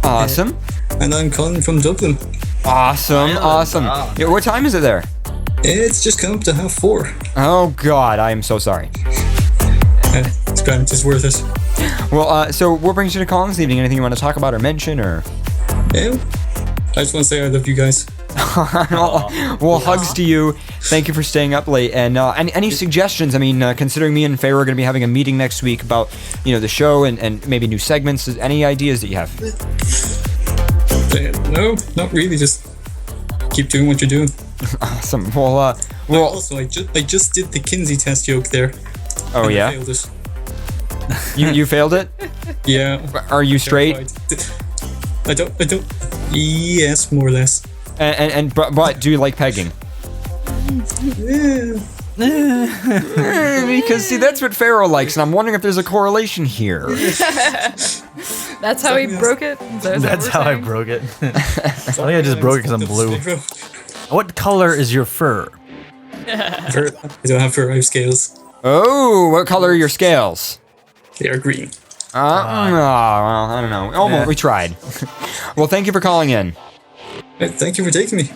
Awesome. And I'm calling from Dublin. Awesome. Yeah, what time is it there? It's just come up to 4:30. Oh, God. I am so sorry. It's grand. It's worth it. Well, so what brings you to calling this evening? Anything you want to talk about or mention, or? Yeah. I just want to say I love you guys. well, hugs to you. Thank you for staying up late. And any suggestions? I mean, considering me and Faye are going to be having a meeting next week about, the show and maybe new segments. Any ideas that you have? No, not really. Just keep doing what you're doing. Awesome. Well, also, I just did the Kinsey test joke there. Oh, yeah? I failed it. You failed it? Yeah. Are you straight? I don't. Yes, more or less. But do you like pegging? Yeah. Because see, that's what Pharaoh likes, and I'm wondering if there's a correlation here. That's how he broke it? That's how I broke it. I think I just broke it because I'm blue. What color is your fur? Fur. I don't have fur. I have scales. Oh, what color are your scales? They are green. Well, I don't know. Oh, well, we tried. Well, thank you for calling in. Thank you for taking me.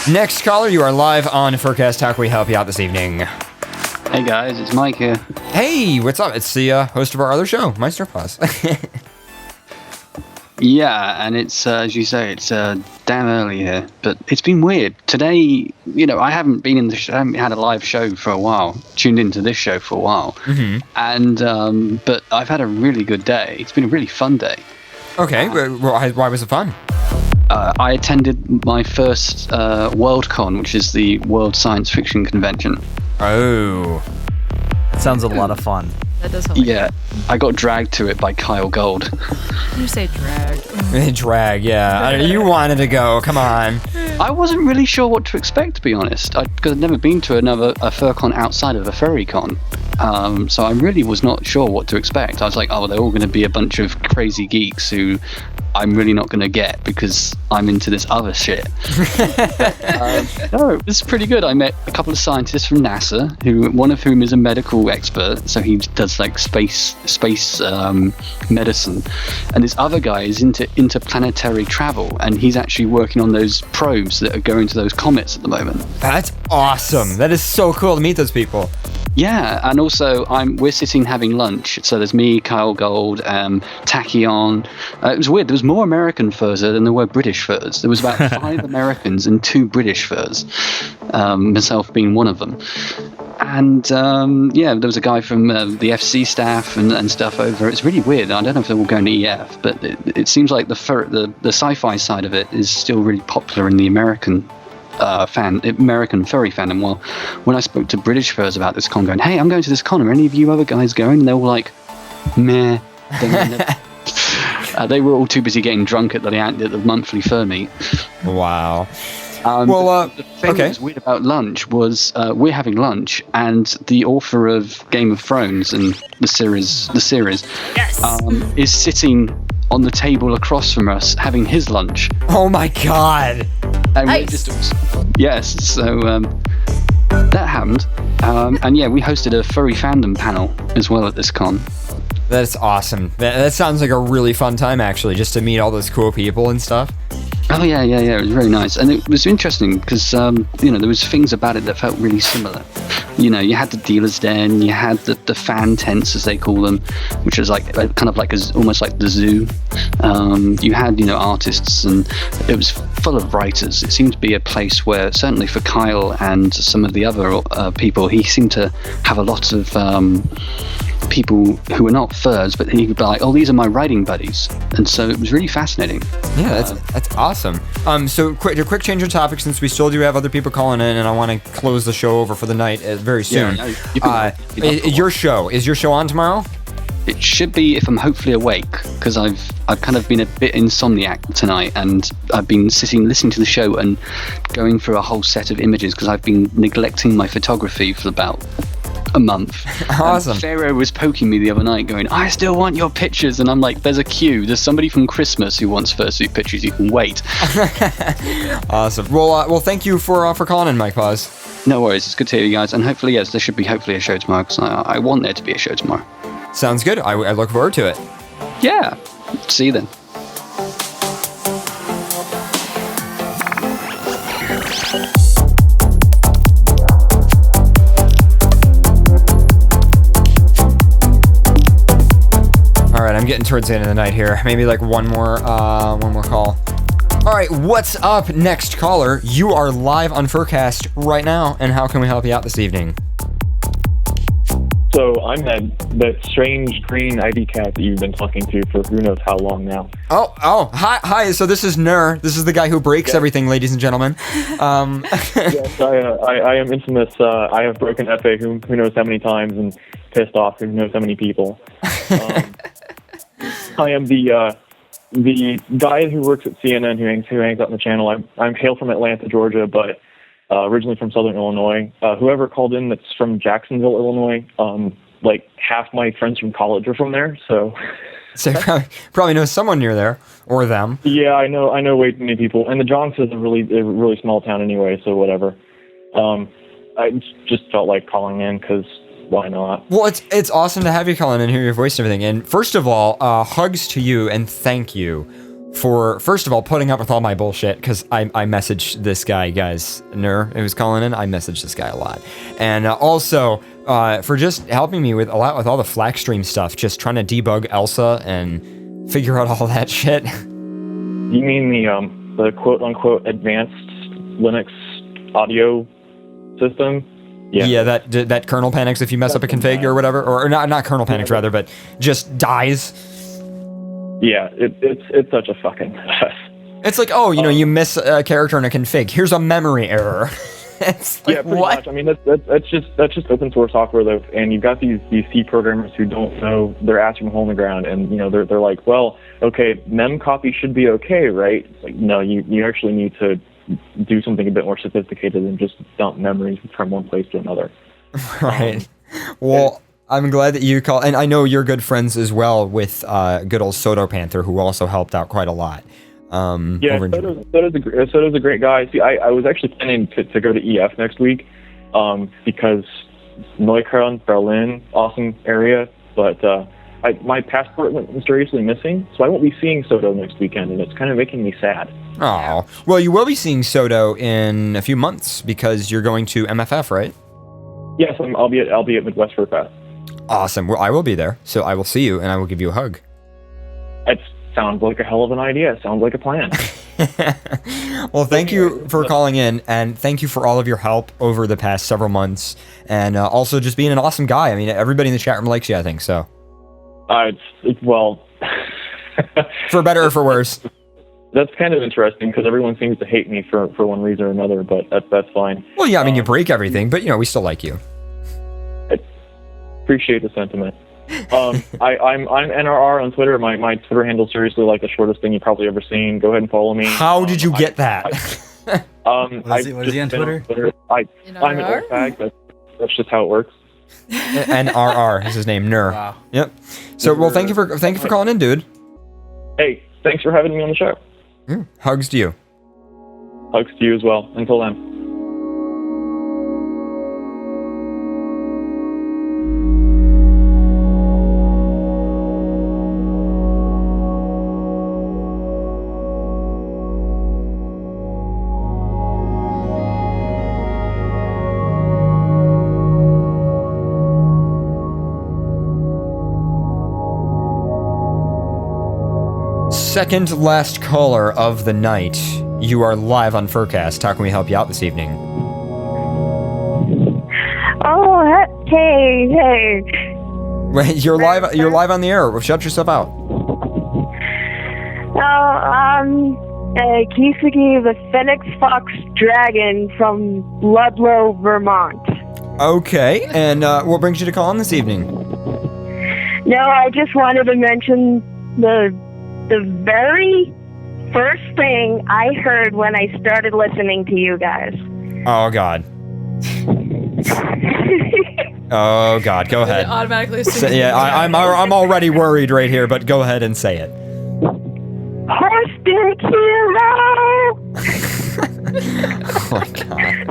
Next caller, you are live on FurCast. How can we help you out this evening? Hey guys, it's Mike here. Hey, what's up? It's the host of our other show, Meister Pause. Yeah, and it's, as you say, it's damn early here, but it's been weird. Today, I haven't been in I haven't had a live show for a while, tuned into this show for a while. Mm-hmm. And, but I've had a really good day. It's been a really fun day. Okay, why was it fun? I attended my first Worldcon, which is the World Science Fiction Convention. Oh. Sounds a lot of fun. That does sound like Yeah, I got dragged to it by Kyle Gold. You say drag. Drag, yeah. You wanted to go, come on. I wasn't really sure what to expect, to be honest, because I'd never been to a FurCon outside of a FurryCon. So I really was not sure what to expect. I was like, oh, they're all going to be a bunch of crazy geeks who I'm really not going to get because I'm into this other shit. No, it was pretty good. I met a couple of scientists from NASA, one of whom is a medical expert, so he does like space medicine, and this other guy is into interplanetary travel, and he's actually working on those probes that are going to those comets at the moment. That's awesome. That is so cool to meet those people. Yeah, and also we're sitting having lunch. So there's me, Kyle Gold, Tachyon. It was weird. There was more American furs than there were British furs. There was about 5 Americans and 2 British furs, myself being one of them. And there was a guy from the FC staff and stuff over. It's really weird. I don't know if they're all going to EF, but it seems like the sci-fi side of it is still really popular in the American American furry fandom. Well, when I spoke to British furs about this con, going, hey, I'm going to this con, are any of you other guys going? And they were like, meh. They were all too busy getting drunk at the monthly fur meet. Wow. The thing that was weird about lunch was we're having lunch, and the author of Game of Thrones and the series is sitting on the table across from us having his lunch. Oh my god! And nice. So that happened. And yeah, we hosted a furry fandom panel as well at this con. That's awesome. That sounds like a really fun time, actually, just to meet all those cool people and stuff. Oh yeah, it was very nice, and it was interesting because there was things about it that felt really similar. You had the dealer's den, you had the fan tents as they call them, which was like kind of like almost like the zoo. You had artists, and it was full of writers. It seemed to be a place where, certainly for Kyle and some of the other people, he seemed to have a lot of people who were not furs, but he would be like, oh, these are my writing buddies, and so it was really fascinating. Yeah, that's awesome. So quick change of topic, since we still do have other people calling in, and I want to close the show over for the night very soon. Your show is your show on tomorrow? It should be, if I'm hopefully awake, because I've kind of been a bit insomniac tonight, and I've been listening to the show and going through a whole set of images because I've been neglecting my photography for about a month. Awesome. And Pharaoh was poking me the other night going, I still want your pictures, and I'm like, there's a queue. There's somebody from Christmas who wants fursuit pictures. You can wait. Awesome. Well, thank you for calling in, Mike Pause. No worries. It's good to hear you guys, and hopefully, yes, there should be hopefully a show tomorrow, because I want there to be a show tomorrow. Sounds good. I look forward to it. Yeah. See you then. Alright, I'm getting towards the end of the night here. Maybe like one more call. Alright, what's up, next caller? You are live on FurCast right now, and how can we help you out this evening? So I'm that strange green ID cat that you've been talking to for who knows how long now. Oh, hi. So this is Nur. This is the guy who breaks everything, ladies and gentlemen. Yes, I am infamous. I have broken FA who knows how many times and pissed off who knows how many people. I am the guy who works at CNN who hangs out on the channel. I'm hail from Atlanta, Georgia, but originally from Southern Illinois. Whoever called in that's from Jacksonville, Illinois, like half my friends from college are from there, so. So you probably know someone near there, or them. Yeah, I know way too many people. And the Bronx is a really small town anyway, so whatever. I just felt like calling in because why not? Well, it's awesome to have you calling and hear your voice and everything. And first of all, hugs to you and thank you for, first of all, putting up with all my bullshit, because I messaged this guy, guys, Nur, who's calling in. I messaged this guy a lot. And also, for just helping me with a lot with all the FlaxStream stuff, just trying to debug Elsa and figure out all that shit. You mean the quote-unquote advanced Linux audio system? Yeah, that kernel panics if you mess up a config or whatever, or not kernel panics rather, but just dies. Yeah, it's such a fucking mess. It's like, oh, you miss a character in a config. Here's a memory error. It's like, yeah, pretty what? much. I mean, that's just open source software though, and you've got these C programmers who don't know their ass from a hole in the ground, and they're like, well, okay, memcopy should be okay, right? It's like, no, you actually need to do something a bit more sophisticated than just dump memories from one place to another. Right. Well, I'm glad that you called, and I know you're good friends as well with good old Soto Panther, who also helped out quite a lot. Yeah, Soto's a great guy. See, I was actually planning to go to EF next week because Neukölln, Berlin, awesome area, but my passport went mysteriously missing, so I won't be seeing Soto next weekend, and it's kind of making me sad. Oh, well, you will be seeing Soto in a few months because you're going to MFF, right? Yes, I'll be at Midwest FurCast. Awesome. Well, I will be there, so I will see you and I will give you a hug. It sounds like a hell of an idea. Sounds like a plan. Well, thank you for calling in, and thank you for all of your help over the past several months, and also just being an awesome guy. I mean, everybody in the chat room likes you, I think, so. Well... For better or for worse. That's kind of interesting because everyone seems to hate me for one reason or another, but that's fine. Well, yeah, I mean, you break everything, but, we still like you. I appreciate the sentiment. I'm NRR on Twitter. My Twitter handle is seriously like the shortest thing you've probably ever seen. Go ahead and follow me. How did you get that? What is he on Twitter? I'm an old fag. That's just how it works. NRR is his name, Nur. Wow. Yep. So, well, thank you for calling in, dude. Hey, thanks for having me on the show. Hugs to you. Hugs to you as well. Until then. Second last caller of the night. You are live on FurCast. How can we help you out this evening? Oh, hey. Wait, you're live on the air. Shut yourself out. Kiseki the Phoenix Fox Dragon from Ludlow, Vermont. Okay, and what brings you to call on this evening? No, I just wanted to mention the very first thing I heard when I started listening to you guys. Oh, God. Oh, God. Go ahead. Automatically assume. Yeah, I'm already worried right here, but go ahead and say it. Horse-dick hero! Oh, my God.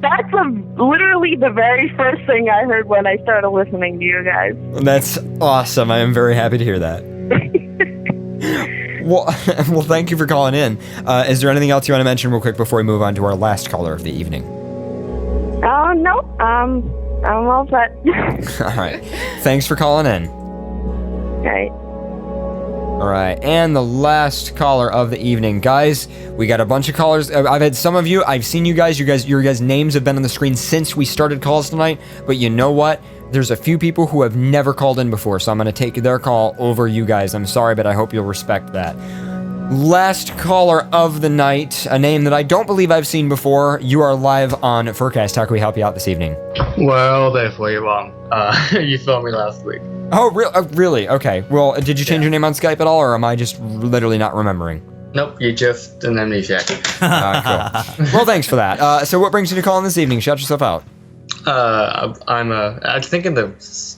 That's literally the very first thing I heard when I started listening to you guys. That's awesome. I am very happy to hear that. Well, thank you for calling in. Is there anything else you want to mention real quick before we move on to our last caller of the evening? No. I'm all set. All right. Thanks for calling in. Okay. All right. And the last caller of the evening. Guys, we got a bunch of callers. I've had some of you. I've seen you guys. Your guys' names have been on the screen since we started calls tonight. But you know what? There's a few people who have never called in before, so I'm going to take their call over you guys. I'm sorry, but I hope you'll respect that. Last caller of the night, a name that I don't believe I've seen before. You are live on FurCast. How can we help you out this evening? Well, therefore you're wrong. You saw me last week. Oh, really? Okay. Well, did you change your name on Skype at all, or am I just literally not remembering? Nope, you're just an amnesiac. Cool. Well, thanks for that. So what brings you to call in this evening? Shout yourself out. I think in the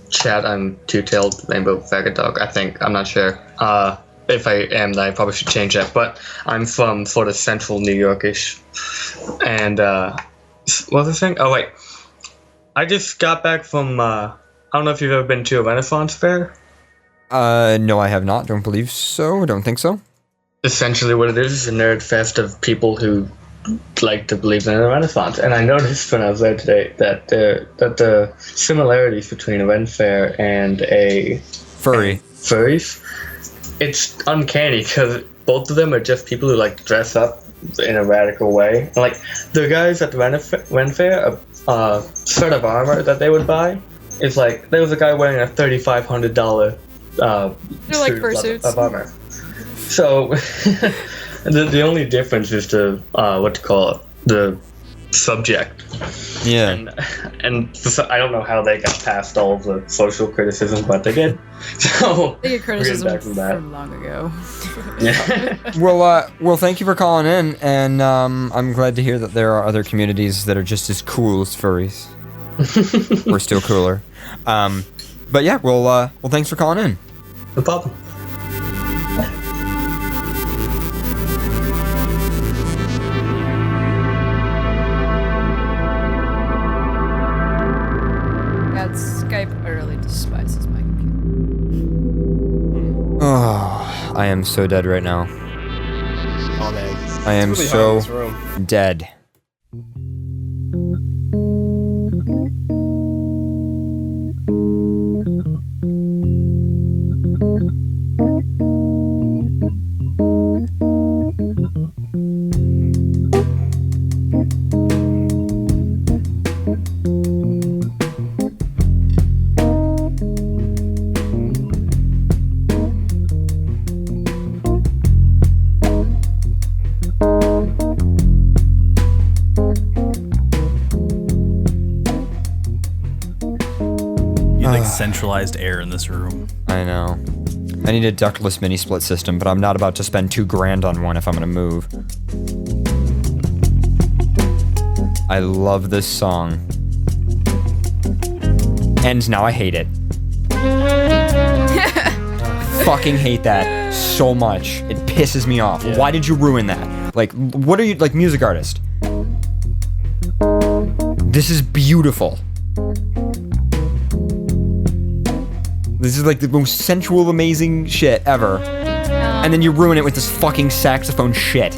chat I'm two-tailed rainbow faggot dog. I think. I'm not sure. If I am, then I probably should change that. But I'm from sort of central New Yorkish. And, what was the thing? Oh, wait. I just got back from, I don't know if you've ever been to a Renaissance fair. No, I have not. Don't believe so. Don't think so. Essentially what it is a nerd fest of people who like to believe in the Renaissance. And I noticed when I was there today that the similarities between a Ren fair and a furries, it's uncanny because both of them are just people who like to dress up in a radical way. Like the guys at the Ren fair, a set of armor that they would buy is like there was a guy wearing a $3,500 They're like fursuits of armor. So the only difference is the the subject. Yeah. And I don't know how they got past all of the social criticism, but they did. So they get criticism back from that. from long ago. Yeah. Well, thank you for calling in, and I'm glad to hear that there are other communities that are just as cool as furries. We're still cooler. But yeah, well, thanks for calling in. No problem. Skype utterly despises my computer. Oh, I am so dead right now. Oh man. I am really so hot in this room. dead. Centralized air in this room. I know. I need a ductless mini split system, but I'm not about to spend $2,000 on one if I'm gonna move. I love this song. And now I hate it. Fucking hate that so much. It pisses me off. Yeah. Why did you ruin that? Like, what are you, like, music artist? This is beautiful. This is like the most sensual, amazing shit ever. And then you ruin it with this fucking saxophone shit.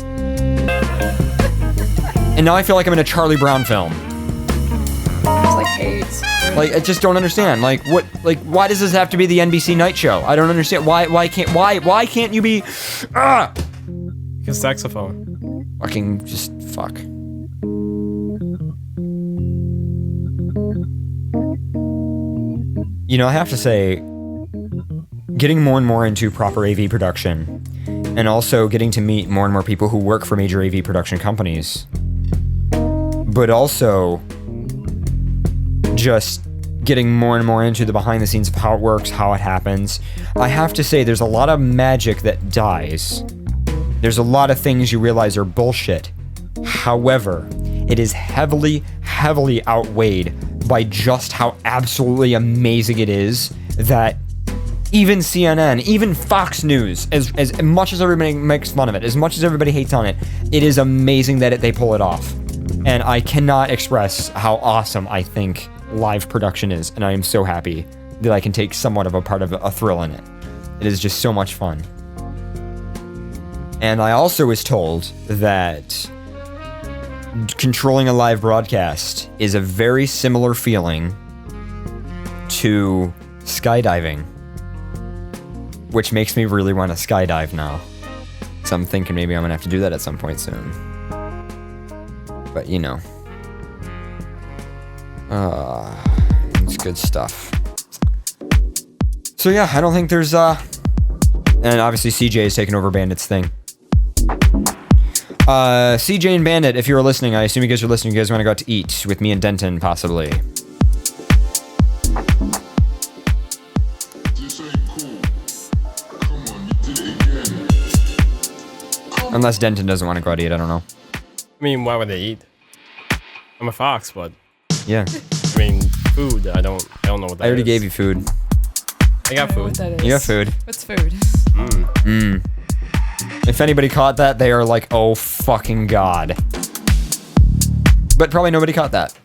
And now I feel like I'm in a Charlie Brown film. It's like hates. Like, I just don't understand. Like, what, like, why does this have to be the NBC night show? I don't understand. Why can't you be, Because saxophone. Fucking, just, fuck. You know, I have to say, getting more and more into proper AV production, and also getting to meet more and more people who work for major AV production companies, but also just getting more and more into the behind the scenes of how it works, how it happens. I have to say, there's a lot of magic that dies. There's a lot of things you realize are bullshit. However, it is heavily, heavily outweighed by just how absolutely amazing it is that even CNN, even Fox News, as much as everybody makes fun of it, as much as everybody hates on it, it is amazing that they pull it off. And I cannot express how awesome I think live production is, and I am so happy that I can take somewhat of a part of a thrill in it. It is just so much fun. And I also was told that controlling a live broadcast is a very similar feeling to skydiving, which makes me really want to skydive now. So I'm thinking maybe I'm gonna have to do that at some point soon. But you know, it's good stuff. So yeah, I don't think there's and obviously CJ is taking over Bandit's thing. CJ and Bandit, if you're listening, I assume you guys are listening. You guys want to go out to eat with me and Denton, possibly. Unless Denton doesn't want to go out to eat, I don't know. I mean, why would they eat? I'm a fox, but yeah. I mean, food. I don't know what that is. I already gave you food. I got food. You got food. What's food? If anybody caught that, they are like, oh fucking god. But probably nobody caught that.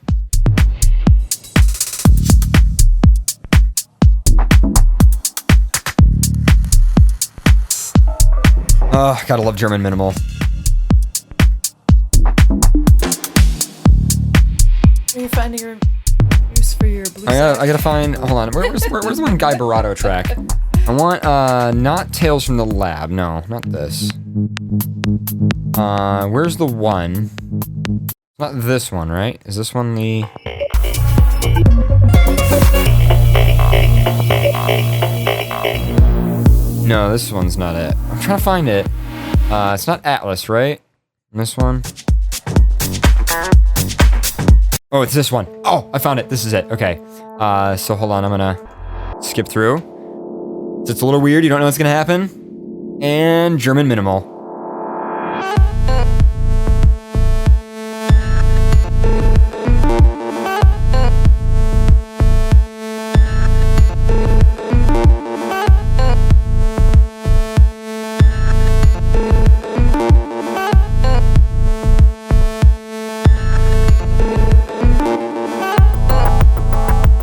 Oh, gotta love German minimal. Are you finding your use for your blue? I gotta find. Hold on. Where's the one Guy Barato track? I want not Tales from the Lab. No, not this. Where's the one? Not this one, right? Is this one the? No, this one's not it. I'm trying to find it. It's not Atlas, right? This one. Oh, it's this one. Oh, I found it. This is it. Okay. So hold on. I'm gonna skip through. So it's a little weird. You don't know what's gonna happen. And German minimal.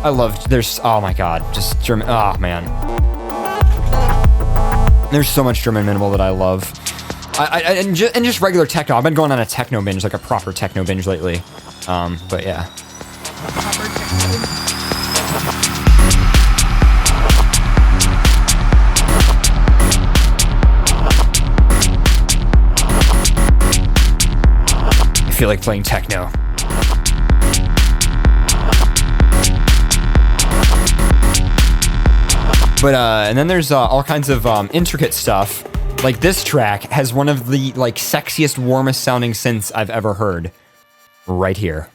I love, oh my god, just German, oh man. There's so much German minimal that I love. And just regular techno. I've been going on a techno binge, like a proper techno binge lately. But yeah. I feel like playing techno. But, and then there's all kinds of intricate stuff. Like this track has one of the like sexiest, warmest sounding synths I've ever heard. Right here.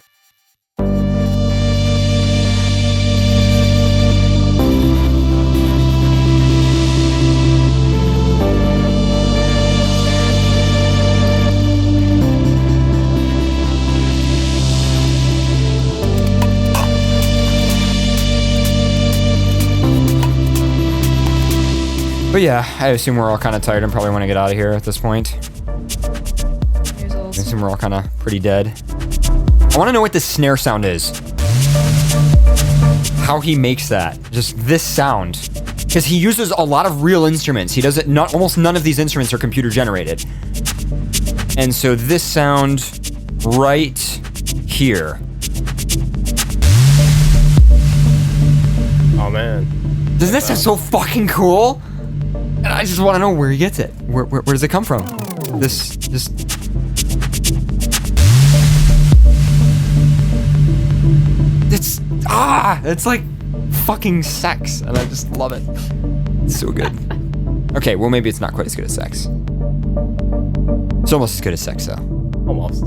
But yeah, I assume we're all kind of tired and probably want to get out of here at this point. I assume we're all kind of pretty dead. I want to know what this snare sound is. How he makes that. Just this sound. Because he uses a lot of real instruments. He does it, almost none of these instruments are computer generated. And so this sound right here. Oh man. Doesn't that sound so fucking cool? And I just want to know where he gets it. Where does it come from? This just... It's like fucking sex, and I just love it. It's so good. Okay, well maybe it's not quite as good as sex. It's almost as good as sex, though. Almost.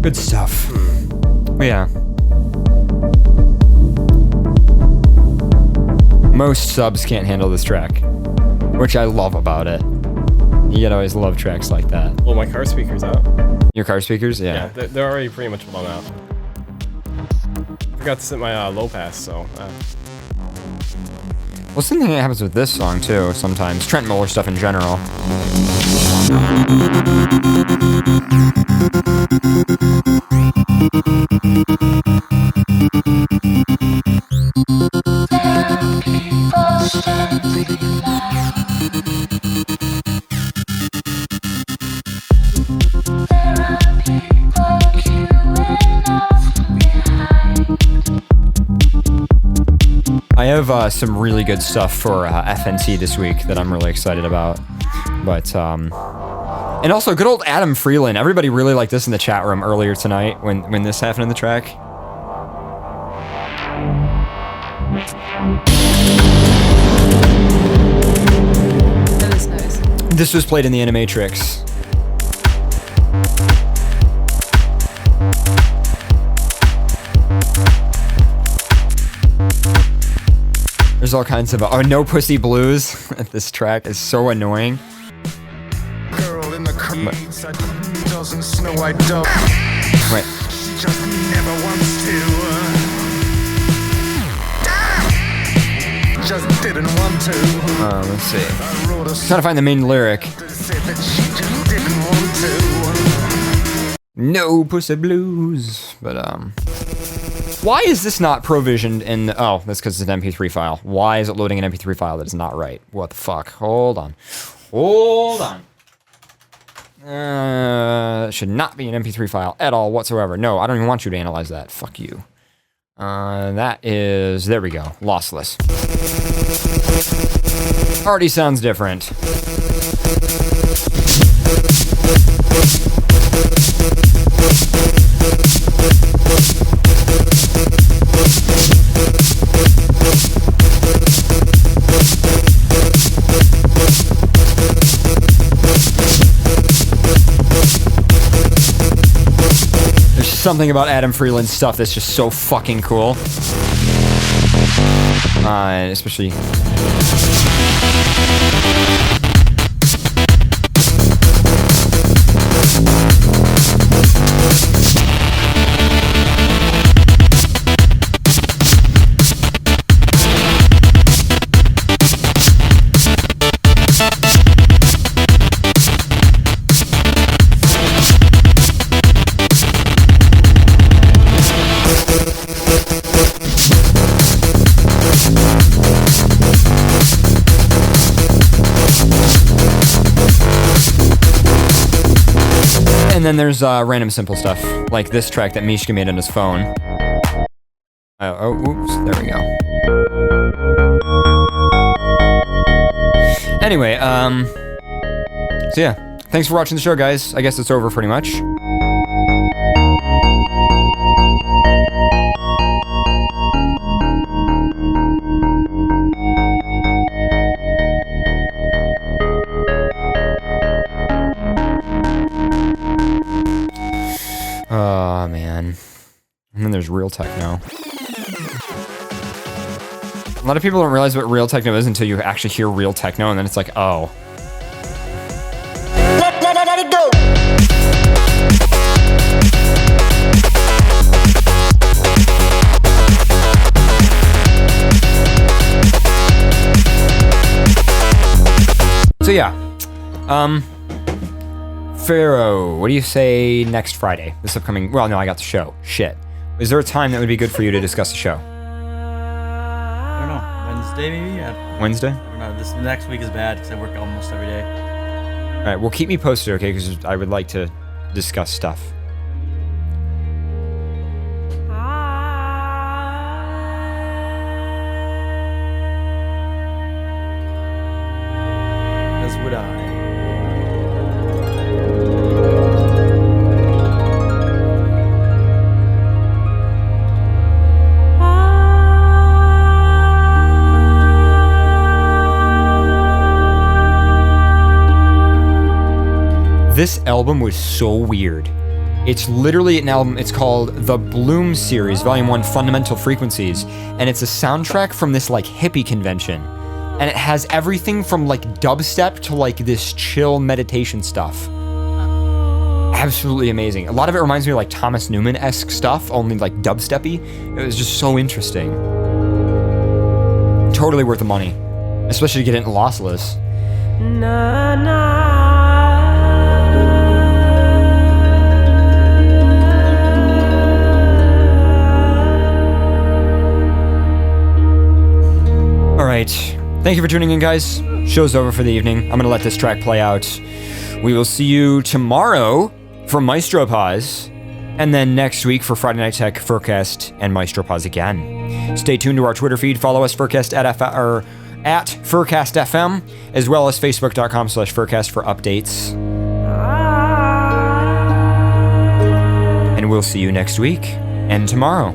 Good stuff. But yeah. Most subs can't handle this track, which I love about it. You gotta always love tracks like that. Well, my car speaker's out. Your car speakers? Yeah, they're already pretty much blown out. Forgot to set my low pass, so... Well, something that happens with this song, too, sometimes. Trent Miller stuff in general. I have some really good stuff for FNC this week that I'm really excited about. But And also, good old Adam Freeland. Everybody really liked this in the chat room earlier tonight when this happened in the track. That is nice. This was played in the Animatrix. There's all kinds of No Pussy Blues. This track is so annoying. Girl in the crease, doesn't snow, I don't. Wait. She just never wants to. Just didn't want to. Let's see. Trying to find the main lyric. Said that she just didn't want to. No Pussy Blues. But why is this not provisioned in? Oh, that's because it's an MP3 file. Why is it loading an MP3 file that is not right? What the fuck? Hold on. Hold on. It should not be an MP3 file at all whatsoever. No, I don't even want you to analyze that. Fuck you. That is, there we go, lossless. Already sounds different. Something about Adam Freeland's stuff that's just so fucking cool. Especially... And then there's random simple stuff, like this track that Mishka made on his phone. Oops, there we go. Anyway, so yeah, thanks for watching the show, guys. I guess it's over pretty much. Oh, man. And then there's real techno. A lot of people don't realize what real techno is until you actually hear real techno, and then it's like, oh. Let it go. So yeah, Pharaoh, what do you say next Friday? This upcoming, well, no, I got the show. Shit. Is there a time that would be good for you to discuss the show? I don't know. Wednesday, maybe? Wednesday? I don't know. This next week is bad because I work almost every day. All right, well, keep me posted, okay? Because I would like to discuss stuff. As would I. This album was so weird. It's literally an album, it's called The Bloom Series, Volume 1, Fundamental Frequencies, and it's a soundtrack from this, like, hippie convention. And it has everything from, like, dubstep to, like, this chill meditation stuff. Absolutely amazing. A lot of it reminds me of, like, Thomas Newman-esque stuff, only, like, dubstep-y. It was just so interesting. Totally worth the money. Especially to get it in lossless. Na na. Alright, thank you for tuning in, guys. Show's over for the evening. I'm gonna let this track play out. We will see you tomorrow for Maestro Pause, and then next week for Friday Night Tech, FurCast, and Maestro Pause again. Stay tuned to our Twitter feed. Follow us, FurCast at FurCast FM, as well as Facebook.com/FurCast for updates. we'll see you next week and tomorrow.